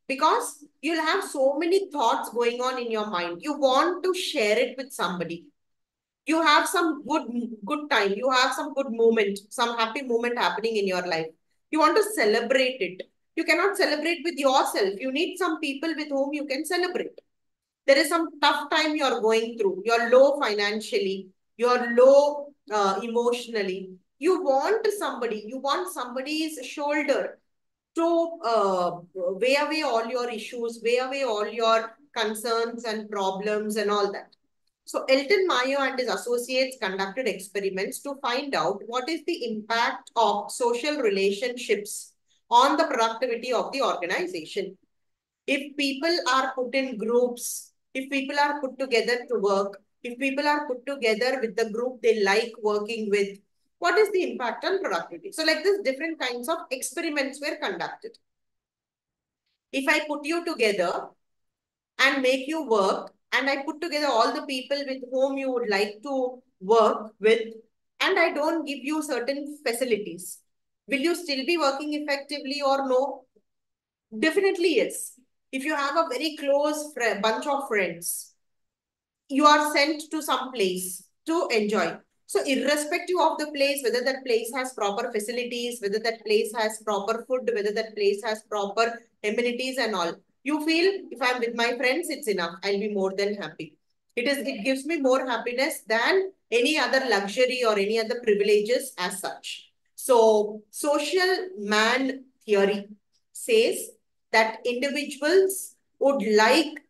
Because you'll have so many thoughts going on in your mind. You want to share it with somebody. You have some good time. You have some good moment, some happy moment happening in your life. You want to celebrate it. You cannot celebrate with yourself. You need some people with whom you can celebrate. There is some tough time you're going through. You're low financially. You're low emotionally. You want somebody's shoulder to weigh away all your issues, weigh away all your concerns and problems and all that. So Elton Mayo and his associates conducted experiments to find out what is the impact of social relationships on the productivity of the organization. If people are put in groups, if people are put together to work, if people are put together with the group they like working with, what is the impact on productivity? So like this, different kinds of experiments were conducted. If I put you together and make you work, and I put together all the people with whom you would like to work with, and I don't give you certain facilities, will you still be working effectively or no? Definitely yes. If you have a very close bunch of friends, you are sent to some place to enjoy. So irrespective of the place, whether that place has proper facilities, whether that place has proper food, whether that place has proper amenities and all, you feel if I'm with my friends, it's enough. I'll be more than happy. It gives me more happiness than any other luxury or any other privileges as such. So social man theory says that individuals would like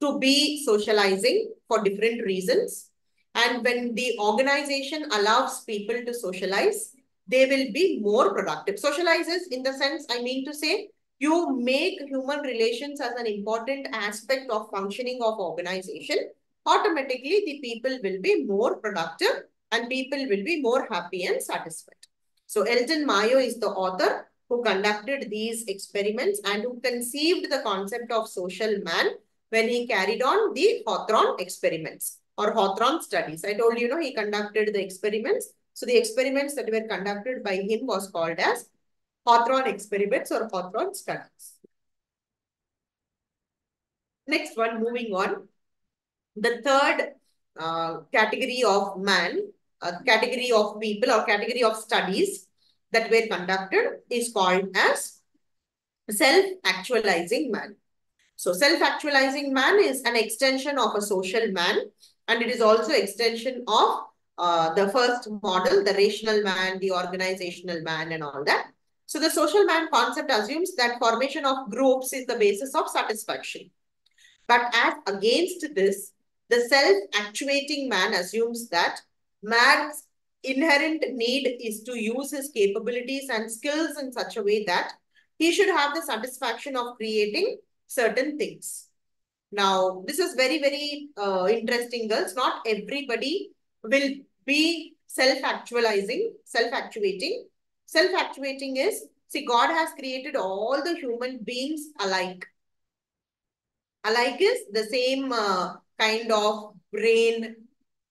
to be socializing for different reasons. And when the organization allows people to socialize, they will be more productive. Socializes in the sense, I mean to say, you make human relations as an important aspect of functioning of organization. Automatically, the people will be more productive and people will be more happy and satisfied. So Elton Mayo is the author who conducted these experiments and who conceived the concept of social man when he carried on the Hawthorne experiments or Hawthorne studies. I told you, he conducted the experiments. So the experiments that were conducted by him was called as Hawthorne experiments or Hawthorne studies. Next one, moving on. The third category of man, category of people or category of studies that were conducted is called as self-actualizing man. So self-actualizing man is an extension of a social man, and it is also extension of the first model, the rational man, the organizational man and all that. So the social man concept assumes that formation of groups is the basis of satisfaction. But as against this, the self-actuating man assumes that man's inherent need is to use his capabilities and skills in such a way that he should have the satisfaction of creating certain things. Now, this is very, very interesting, girls. Not everybody will be self-actualizing, self-actuating. Self-actuating is, see, God has created all the human beings alike. Alike is the same kind of brain,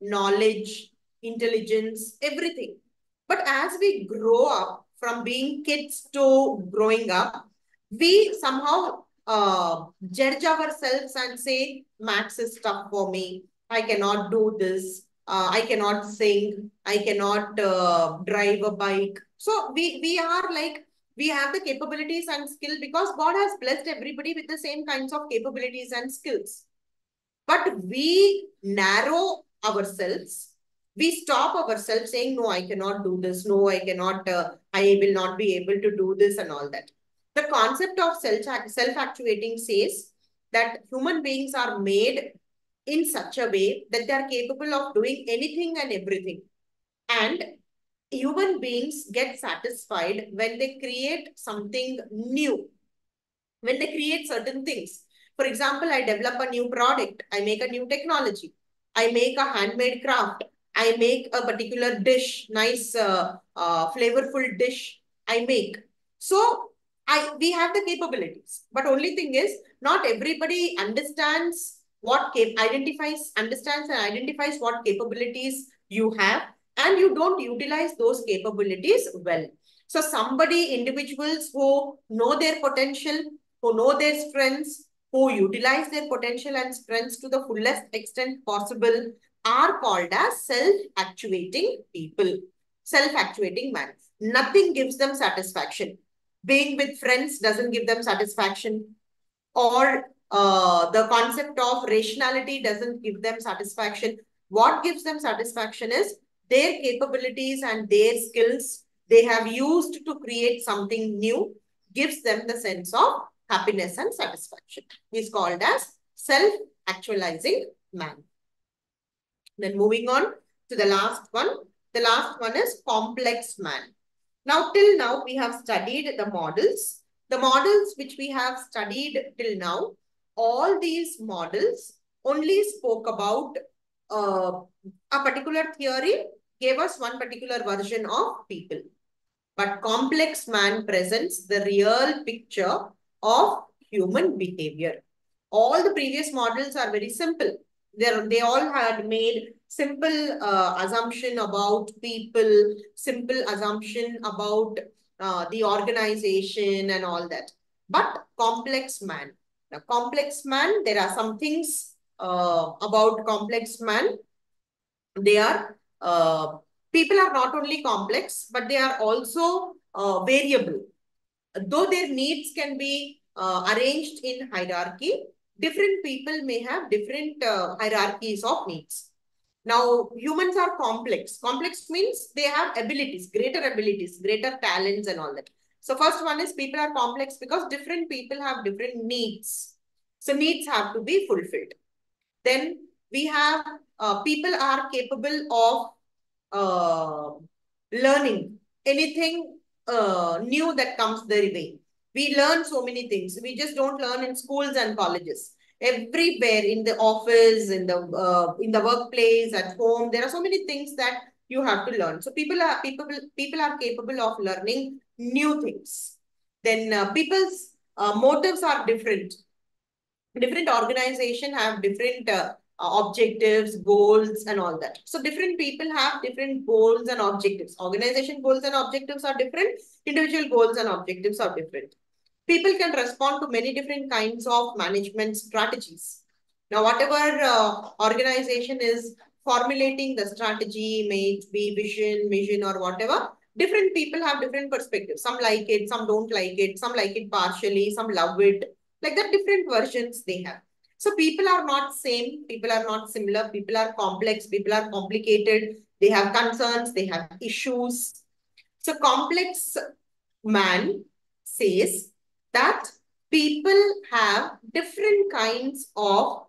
knowledge, intelligence, everything. But as we grow up from being kids to growing up, we somehow judge ourselves and say, maths is tough for me. I cannot do this. I cannot sing. I cannot drive a bike. So we are like, we have the capabilities and skill because God has blessed everybody with the same kinds of capabilities and skills. But we narrow ourselves. We stop ourselves saying, no, I cannot do this. No, I cannot, I will not be able to do this and all that. The concept of self-actuating says that human beings are made in such a way that they are capable of doing anything and everything. And human beings get satisfied when they create something new, when they create certain things. For example, I develop a new product, I make a new technology, I make a handmade craft, I make a particular dish, nice, flavorful dish I make. So we have the capabilities, but only thing is, not everybody understands understands and identifies what capabilities you have, and you don't utilize those capabilities well. So individuals who know their potential, who know their strengths, who utilize their potential and strengths to the fullest extent possible are called as self-actuating people, self-actuating man. Nothing gives them satisfaction. Being with friends doesn't give them satisfaction, or the concept of rationality doesn't give them satisfaction. What gives them satisfaction is their capabilities and their skills they have used to create something new gives them the sense of happiness and satisfaction. Is called as self-actualizing man. Then moving on to the last one. The last one is complex man. Now, till now, we have studied the models. The models which we have studied till now, all these models only spoke about a particular theory, gave us one particular version of people. But complex man presents the real picture of human behavior. All the previous models are very simple. They all had made simple assumption about people, simple assumption about the organization and all that. But complex man. Now, complex man, there are some things about complex man. They are, people are not only complex, but they are also variable. Though their needs can be arranged in hierarchy, different people may have different hierarchies of needs. Now, humans are complex. Complex means they have abilities, greater talents and all that. So first one is people are complex because different people have different needs. So needs have to be fulfilled. Then we have people are capable of learning anything new that comes their way. We learn so many things. We just don't learn in schools and colleges. Everywhere in the office, in the workplace, at home, there are so many things that you have to learn. So people are capable of learning new things. Then people's motives are different. Different organization have different objectives, goals, and all that. So different people have different goals and objectives. Organization goals and objectives are different. Individual goals and objectives are different. People can respond to many different kinds of management strategies. Now, whatever organization is formulating the strategy, may it be vision, mission, or whatever, different people have different perspectives. Some like it, some don't like it, some like it partially, some love it. Like that, different versions they have. So people are not same, people are not similar, people are complex, people are complicated, they have concerns, they have issues. So complex man says that people have different kinds of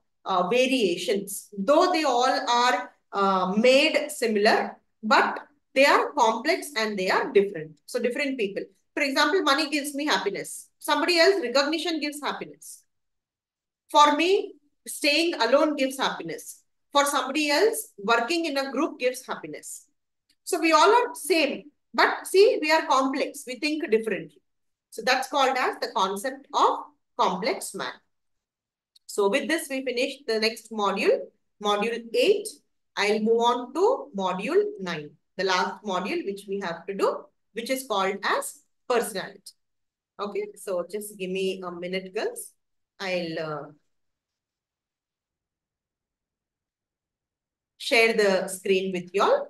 variations, though they all are made similar, but they are complex and they are different. So different people. For example, money gives me happiness. Somebody else, recognition gives happiness. For me, staying alone gives happiness. For somebody else, working in a group gives happiness. So we all are same, but see, we are complex. We think differently. So that's called as the concept of complex man. So with this, we finish the next module, module 8. I'll move on to module 9, the last module which we have to do, which is called as personality. Okay, so just give me a minute, girls. I'll share the screen with you all.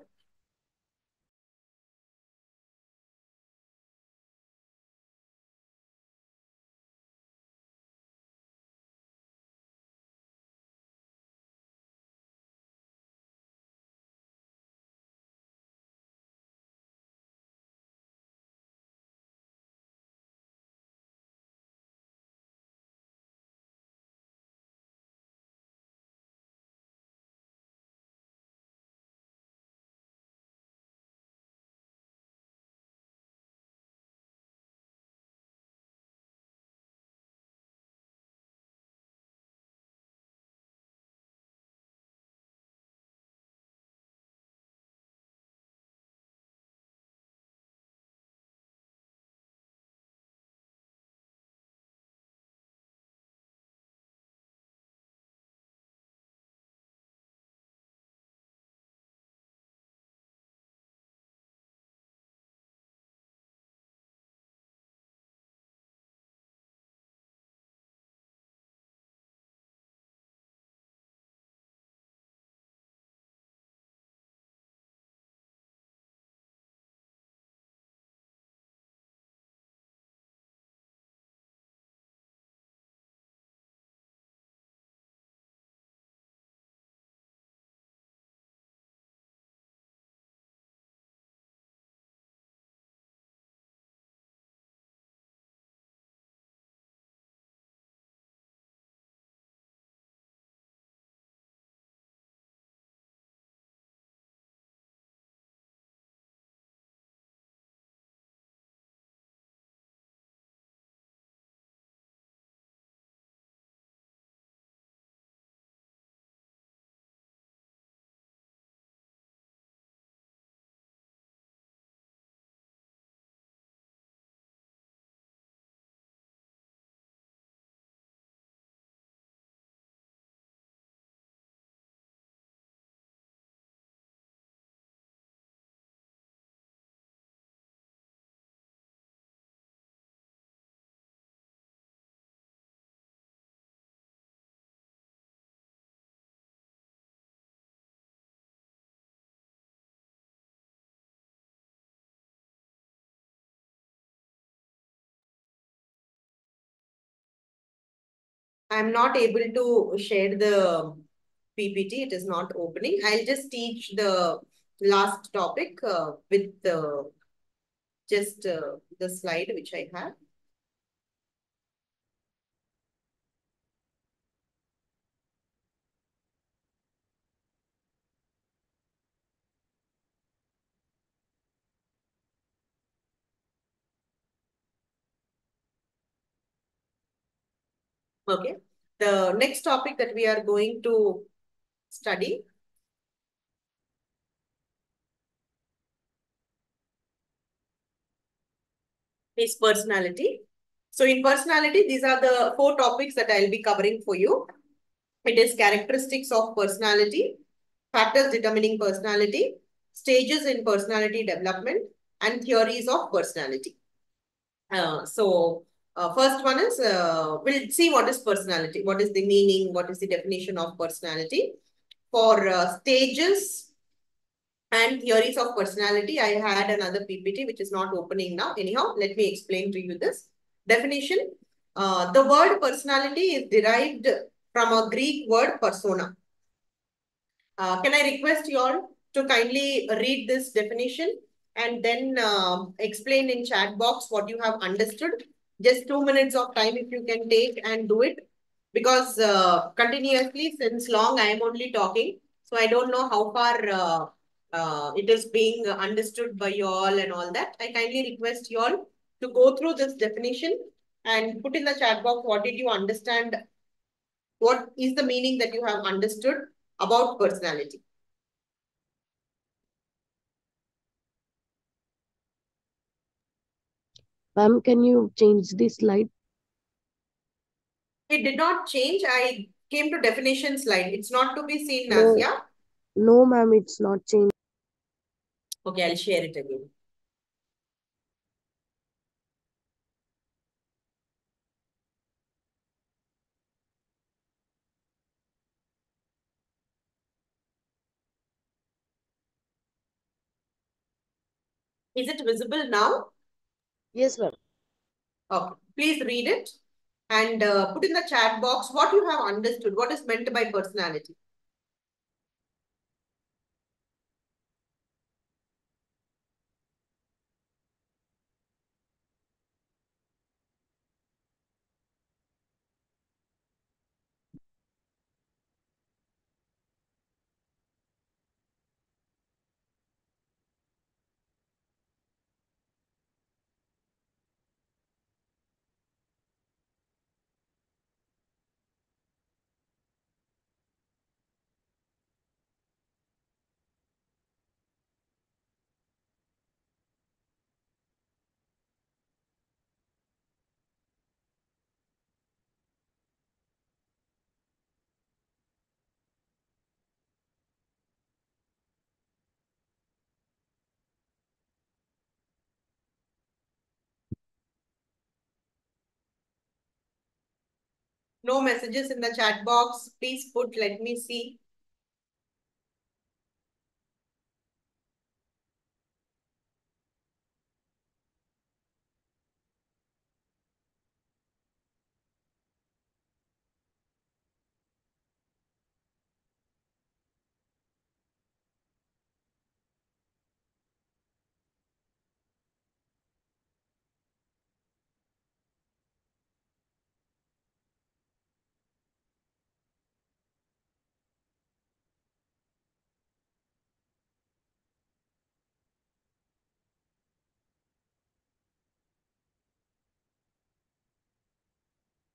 I'm not able to share the PPT. It is not opening. I'll just teach the last topic with just the slide which I have. Okay. The next topic that we are going to study is personality. So in personality, these are the 4 topics that I'll be covering for you. It is characteristics of personality, factors determining personality, stages in personality development, and theories of personality. First one is, we'll see what is personality, what is the meaning, what is the definition of personality. For stages and theories of personality, I had another PPT which is not opening now. Anyhow, let me explain to you this. Definition. The word personality is derived from a Greek word persona. Can I request you all to kindly read this definition and then explain in chat box what you have understood? Just 2 minutes of time if you can take and do it, because continuously since long I am only talking, so I don't know how far it is being understood by you all and all that. I kindly request you all to go through this definition and put in the chat box what did you understand What is the meaning that you have understood about personality? Ma'am, can you change the slide? It did not change. I came to definition slide. It's not to be seen, No, Nazia. no, ma'am, it's not changed. Okay, I'll share it again. Is it visible now? Yes, ma'am. Okay, please read it and put in the chat box what you have understood, what is meant by personality. No messages in the chat box. Please put, let me see.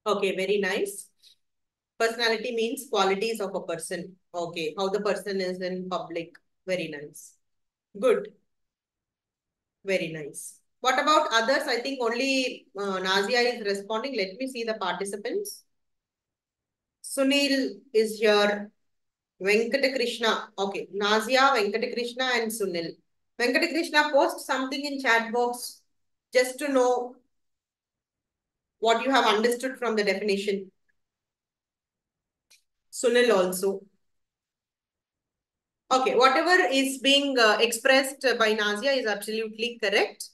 Okay, very nice. Personality means qualities of a person. Okay, how the person is in public. Very nice. Good. Very nice. What about others? I think only Nazia is responding. Let me see the participants. Sunil is here. Venkata Krishna. Okay, Nazia, Venkata Krishna, and Sunil. Venkata Krishna, post something in chat box just to know what you have understood from the definition. Sunil also. Okay, whatever is being expressed by Nazia is absolutely correct.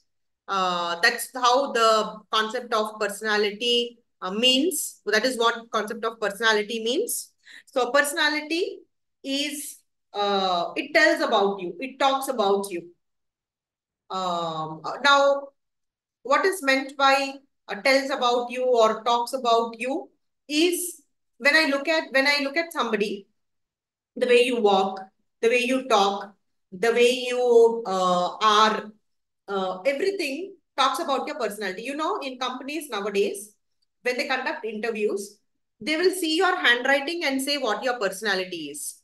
That's how the concept of personality means. That is what concept of personality means. So personality is, it tells about you. It talks about you. Now, what is meant by tells about you or talks about you is when I look at somebody, the way you walk, the way you talk, the way you are, everything talks about your personality. You know, in companies nowadays, when they conduct interviews, they will see your handwriting and say what your personality is.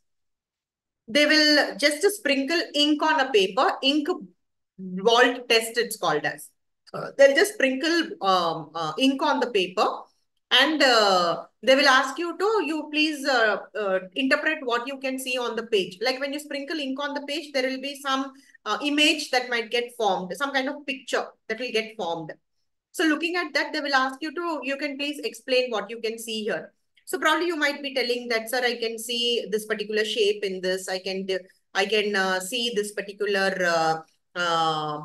They will just sprinkle ink on a paper, ink vault test, it's called as. They'll just sprinkle ink on the paper and they will ask you to, you please interpret what you can see on the page. Like when you sprinkle ink on the page, there will be some image that might get formed, some kind of picture that will get formed. So looking at that, they will ask you to, you can please explain what you can see here. So probably you might be telling that, sir, I can see this particular shape in this. I can see this particular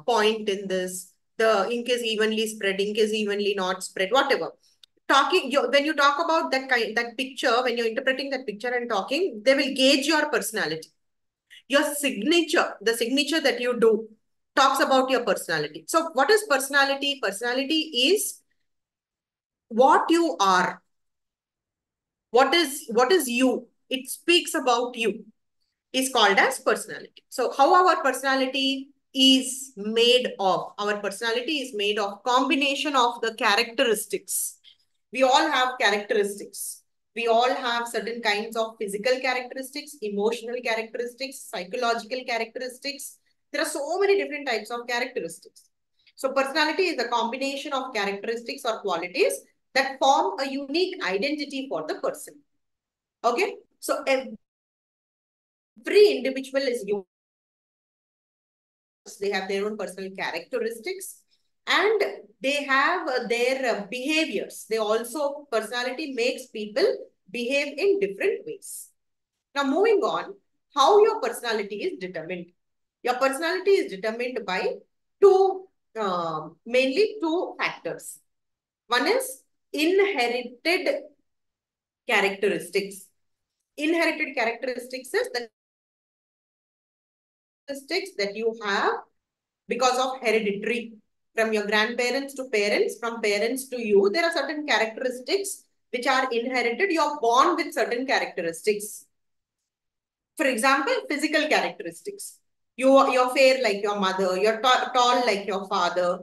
point in this. The ink is evenly spread, ink is evenly not spread, whatever. When you talk about that picture, when you're interpreting that picture and talking, they will gauge your personality. Your signature, the signature that you do talks about your personality. So what is personality? Personality is what you are. What is you? It speaks about you. Is called as personality. So how our personality is made of? Our personality is made of combination of the characteristics. We all have characteristics. We all have certain kinds of physical characteristics, emotional characteristics, psychological characteristics. There are so many different types of characteristics. So personality is a combination of characteristics or qualities that form a unique identity for the person. Okay. So every individual is unique. They have their own personal characteristics and they have their behaviors. They also, personality makes people behave in different ways. Now, moving on, how your personality is determined. Your personality is determined by mainly two factors. One is inherited characteristics. Inherited characteristics is the characteristics that you have because of hereditary. From your grandparents to parents, from parents to you, there are certain characteristics which are inherited. You're born with certain characteristics. For example, physical characteristics. You're fair like your mother, you're tall like your father,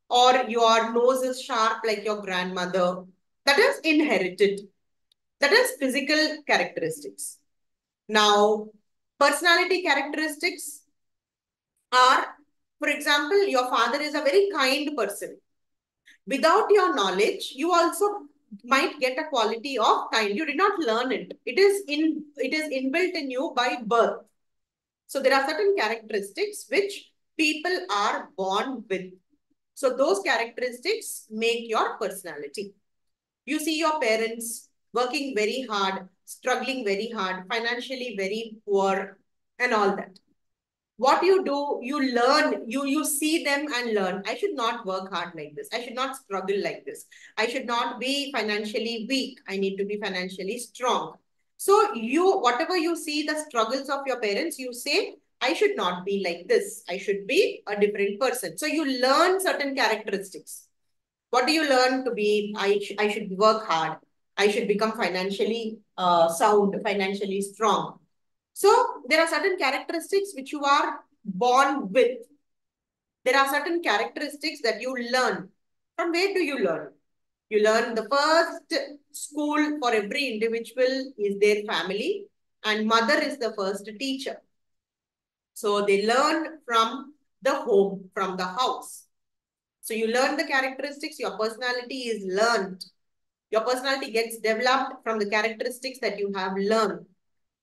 or your nose is sharp like your grandmother. That is inherited. That is physical characteristics. Now, personality characteristics are, for example, your father is a very kind person. Without your knowledge, you also might get a quality of kind. You did not learn it. It is inbuilt in you by birth. So there are certain characteristics which people are born with. So those characteristics make your personality. You see your parents working very hard, struggling very hard, financially very poor, and all that. What you do, you learn, you see them and learn. I should not work hard like this, I should not struggle like this, I should not be financially weak, I need to be financially strong. So you, whatever you see the struggles of your parents, you say I should not be like this, I should be a different person. So you learn certain characteristics. What do you learn to be? I should work hard, I should become financially sound, financially strong. So there are certain characteristics which you are born with. There are certain characteristics that you learn. From where do you learn? You learn, the first school for every individual is their family, and mother is the first teacher. So they learn from the home, from the house. So you learn the characteristics, your personality is learned. Your personality gets developed from the characteristics that you have learned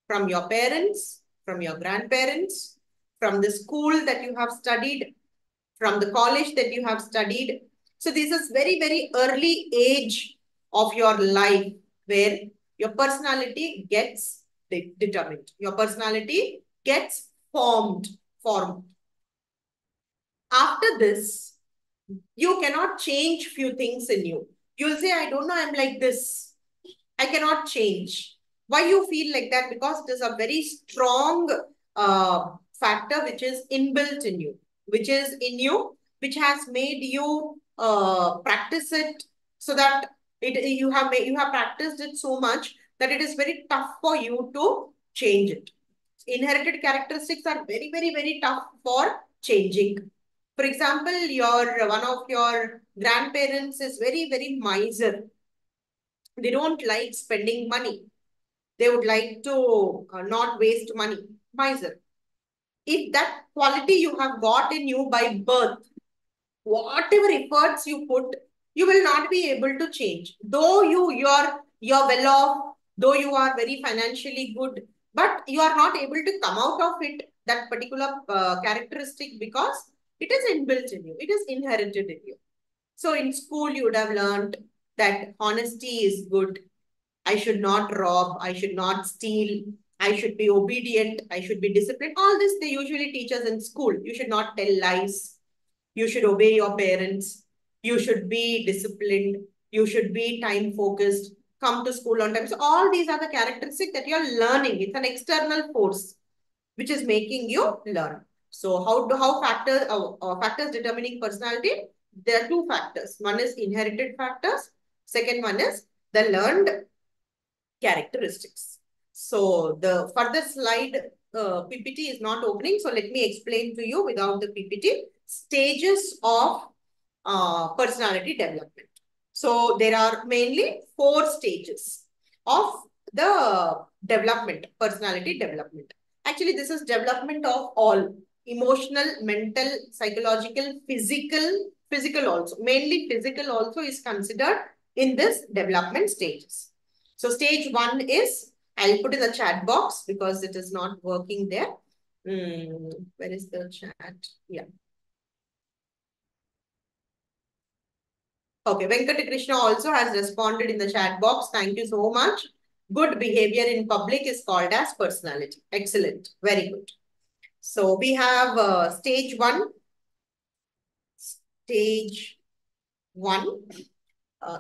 from your parents, from your grandparents, from the school that you have studied, from the college that you have studied. So this is very, very early age of your life where your personality gets determined. Your personality gets formed. After this, you cannot change few things in you. You'll say, I don't know, I'm like this. I cannot change. Why you feel like that? Because it is a very strong factor which is inbuilt in you, which is in you, which has made you practice it so that you have practiced it so much that it is very tough for you to change it. Inherited characteristics are very, very, very tough for changing. For example, your one of your grandparents is very, very miser. They don't like spending money. They would like to not waste money. Miser. If that quality you have got in you by birth, whatever efforts you put, you will not be able to change. Though you're well off, though you are very financially good, but you are not able to come out of it, that particular characteristic, because it is inbuilt in you. It is inherited in you. So in school, you would have learned that honesty is good. I should not rob. I should not steal. I should be obedient. I should be disciplined. All this they usually teach us in school. You should not tell lies. You should obey your parents. You should be disciplined. You should be time focused. Come to school on time. So all these are the characteristics that you're learning. It's an external force which is making you learn. So how factors determining personality? There are two factors. One is inherited factors. Second one is the learned characteristics. So the further slide PPT is not opening. So let me explain to you without the PPT stages of personality development. So there are mainly 4 stages. of the development, personality development. Actually, this is development of all emotional, mental, psychological, physical also. Mainly physical also is considered in this development stages. So stage one is, I'll put in the chat box because it is not working there. Where is the chat? Yeah. Okay, Venkata Krishna also has responded in the chat box. Thank you so much. Good behavior in public is called as personality. Excellent. Very good. So we have stage one. Stage one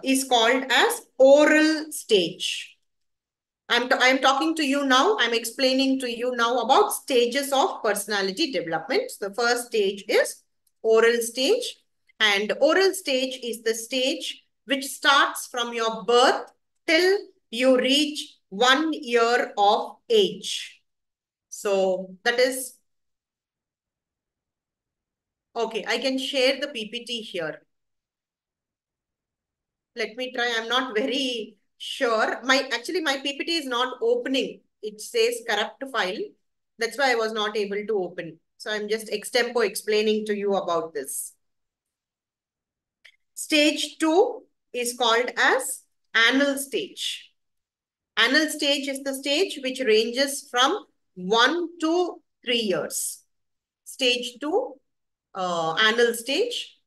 is called as oral stage. I'm talking to you now. I'm explaining to you now about stages of personality development. The first stage is oral stage. And oral stage is the stage which starts from your birth till you reach 1 year of age. So that is, okay, I can share the PPT here. Let me try. I'm not very sure. Actually my PPT is not opening. It says corrupt file. That's why I was not able to open. So I'm just extempo explaining to you about this. Stage two is called as anal stage. Anal stage is the stage which ranges from 1 to 3 years. Stage two, anal stage,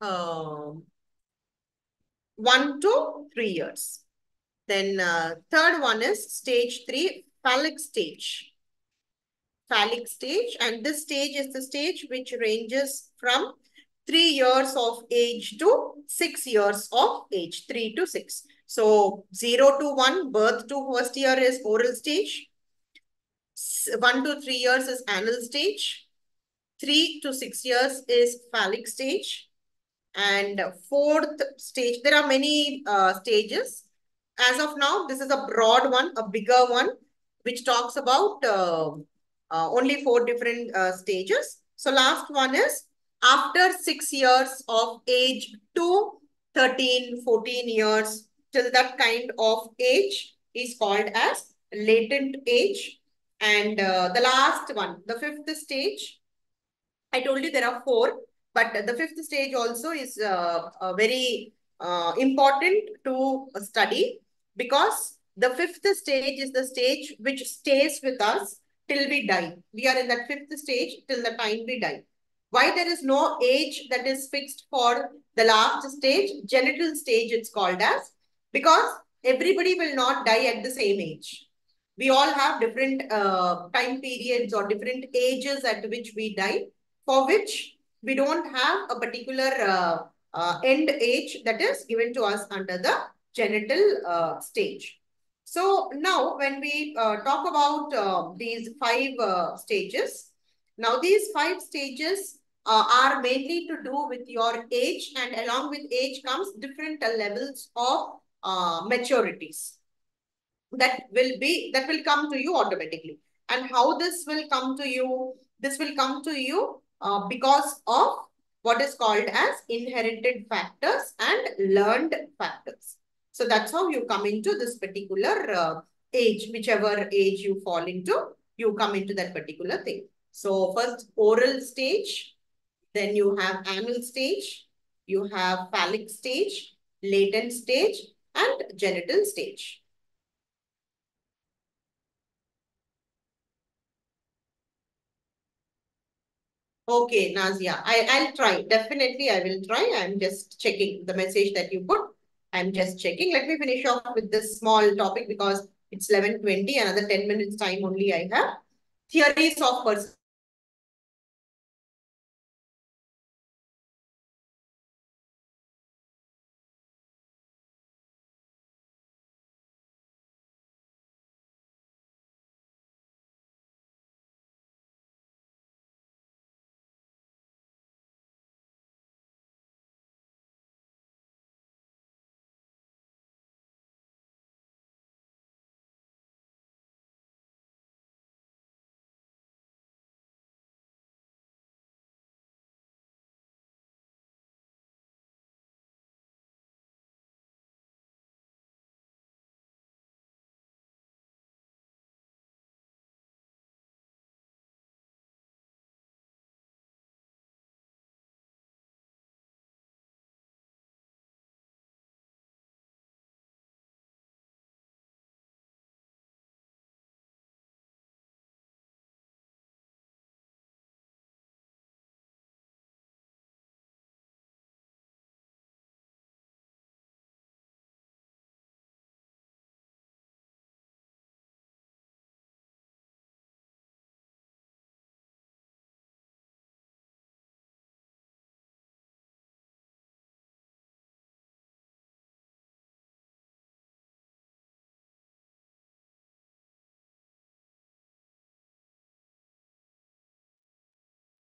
uh, 1 to 3 years. Then third one is stage three, phallic stage. Phallic stage, and this stage is the stage which ranges from 3 years of age to 6 years of age, 3 to 6. So 0 to 1, birth to first year is oral stage. 1 to 3 years is anal stage. 3 to 6 years is phallic stage. And fourth stage, there are many stages. As of now, this is a broad one, a bigger one, which talks about only four different stages. So last one is after 6 years of age to 13, 14 years, till that kind of age is called as latent age. And the last one, the fifth stage, I told you there are four, but the fifth stage also is very important to study, because the fifth stage is the stage which stays with us till we die. We are in that fifth stage till the time we die. Why there is no age that is fixed for the last stage, genital stage it's called as, because everybody will not die at the same age. We all have different time periods or different ages at which we die, for which we don't have a particular end age that is given to us under the genital stage. So now when we talk about these five stages, now these five stages are mainly to do with your age, and along with age comes different levels of maturities that will come to you automatically. And how this will come to you? This will come to you because of what is called as inherited factors and learned factors. So that's how you come into this particular age. Whichever age you fall into, you come into that particular thing. So first oral stage, then you have anal stage, you have phallic stage, latent stage, and genital stage. Okay, Nazia, I'll try. Definitely, I will try. I'm just checking the message that you put. I'm just checking. Let me finish off with this small topic because it's 11:20. Another 10 minutes time only I have. Theories of personality.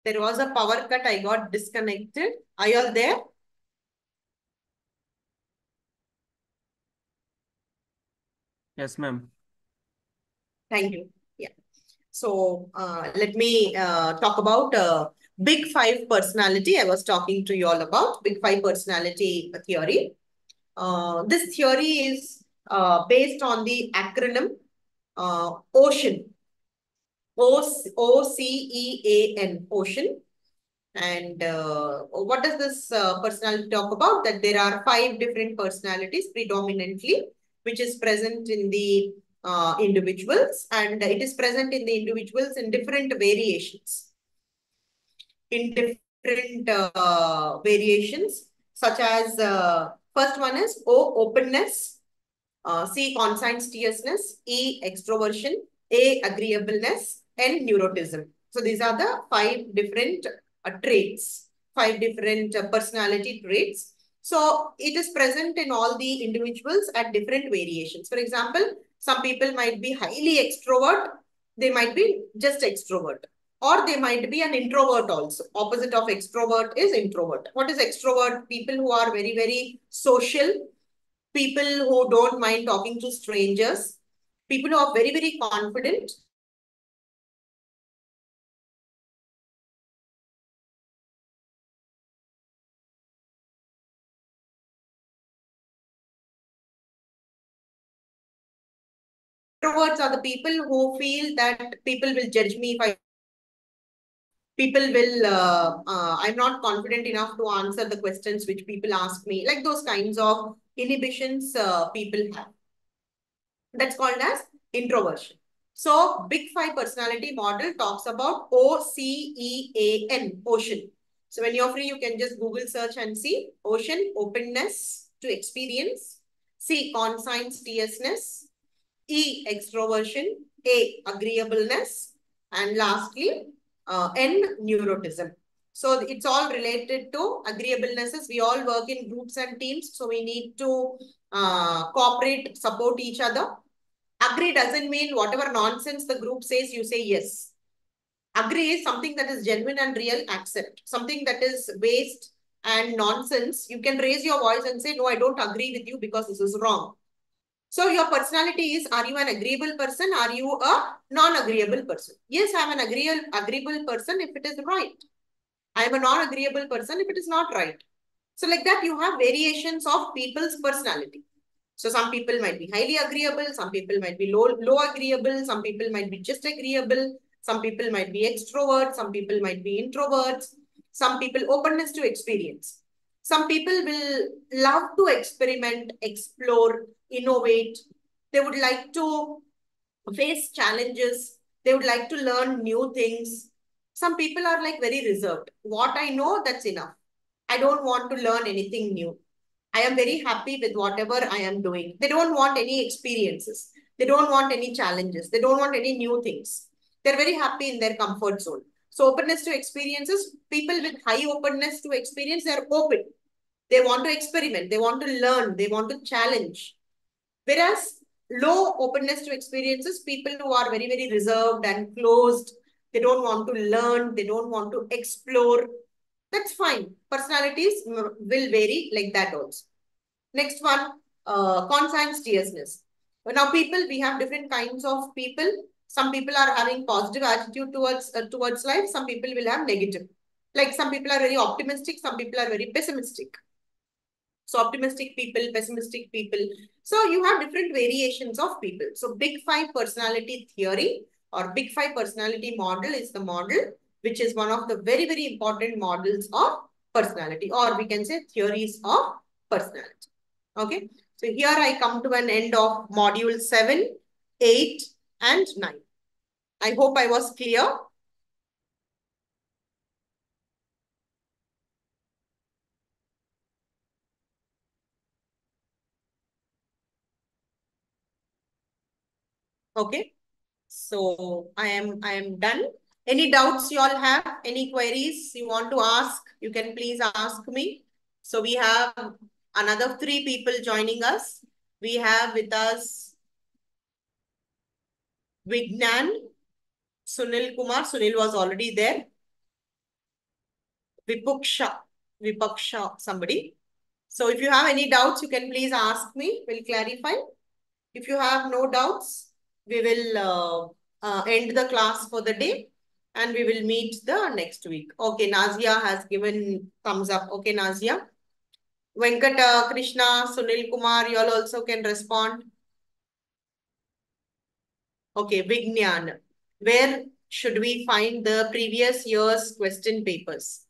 There was a power cut. I got disconnected. Are you all there? Yes, ma'am. Thank you. Yeah. So let me talk about Big Five personality. I was talking to you all about Big Five personality theory. This theory is based on the acronym OCEAN, OCEAN, OCEAN. And what does this personality talk about? That there are five different personalities predominantly, which is present in the individuals, and it is present in the individuals in different variations. In different variations, such as first one is O, openness, C, conscientiousness, E, extroversion, A, agreeableness, and neuroticism. So these are the five different traits, five different personality traits. So it is present in all the individuals at different variations. For example, some people might be highly extrovert, they might be just extrovert. Or they might be an introvert also. Opposite of extrovert is introvert. What is extrovert? People who are very, very social, people who don't mind talking to strangers, people who are very, very confident. Introverts are the people who feel that people will judge me if I people will I'm not confident enough to answer the questions which people ask me, like those kinds of inhibitions people have. That's called as introversion. So Big Five personality model talks about OCEAN, ocean. So when you're free, you can just Google search and see ocean, openness to experience, C, conscientiousness, E, extroversion, A, agreeableness, and lastly, N, neuroticism. So it's all related to agreeablenesses. We all work in groups and teams, so we need to cooperate, support each other. Agree doesn't mean whatever nonsense the group says, you say yes. Agree is something that is genuine and real, accept. Something that is waste and nonsense, you can raise your voice and say, no, I don't agree with you because this is wrong. So your personality is, are you an agreeable person? Are you a non-agreeable person? Yes, I'm an agreeable person if it is right. I am a non-agreeable person if it is not right. So like that, you have variations of people's personality. So some people might be highly agreeable, some people might be low agreeable, some people might be just agreeable, some people might be extroverts, some people might be introverts, some people openness to experience. Some people will love to experiment, explore, innovate. They would like to face challenges. They would like to learn new things. Some people are like very reserved. What I know, that's enough. I don't want to learn anything new. I am very happy with whatever I am doing. They don't want any experiences. They don't want any challenges. They don't want any new things. They're very happy in their comfort zone. So openness to experiences, people with high openness to experience, they're open. They want to experiment. They want to learn. They want to challenge. Whereas low openness to experiences, people who are very, very reserved and closed, they don't want to learn, they don't want to explore. That's fine. Personalities will vary like that also. Next one, conscientiousness. Now, people, we have different kinds of people. Some people are having positive attitude towards life. Some people will have negative. Like some people are very optimistic. Some people are very pessimistic. So optimistic people, pessimistic people. So you have different variations of people. So Big Five personality theory or Big Five personality model is the model which is one of the very, very important models of personality, or we can say theories of personality. Okay. So here I come to an end of module 7, 8 and 9. I hope I was clear. Okay. So I am done. Any doubts you all have? Any queries you want to ask? You can please ask me. So we have another 3 people joining us. We have with us Vignan, Sunil Kumar. Sunil was already there. Vipaksha, somebody. So if you have any doubts, you can please ask me. We'll clarify. If you have no doubts, we will end the class for the day and we will meet the next week. Okay, Nazia has given thumbs up. Okay, Nazia. Venkata, Krishna, Sunil Kumar, you all also can respond. Okay, Vignan. Where should we find the previous year's question papers?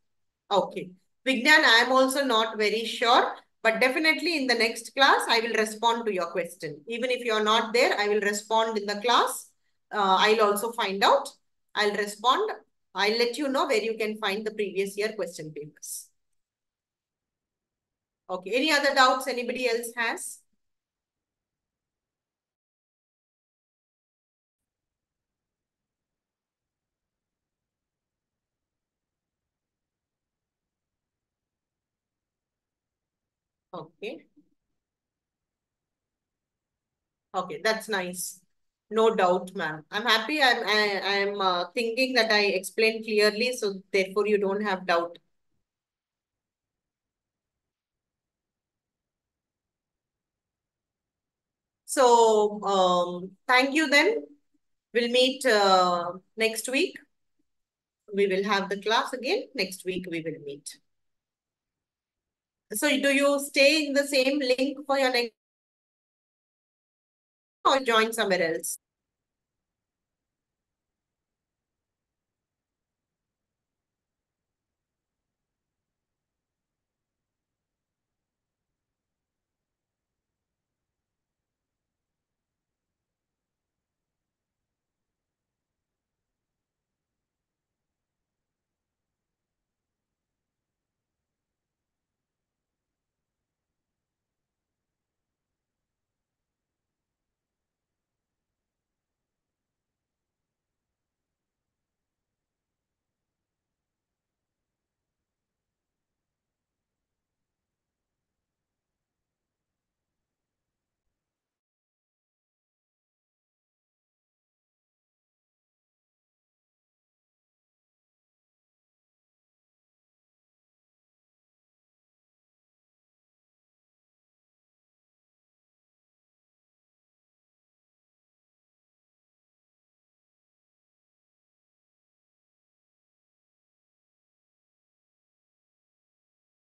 Okay. Vignan, I am also not very sure, but definitely in the next class, I will respond to your question. Even if you are not there, I will respond in the class. I'll also find out. I'll respond. I'll let you know where you can find the previous year question papers. Okay. Any other doubts anybody else has? Okay. Okay, that's nice. No doubt, ma'am. I'm happy. I'm thinking that I explained clearly, so therefore you don't have doubt. So, thank you then. We'll meet next week. We will have the class again. Next week we will meet. So, do you stay in the same link for your next or join somewhere else?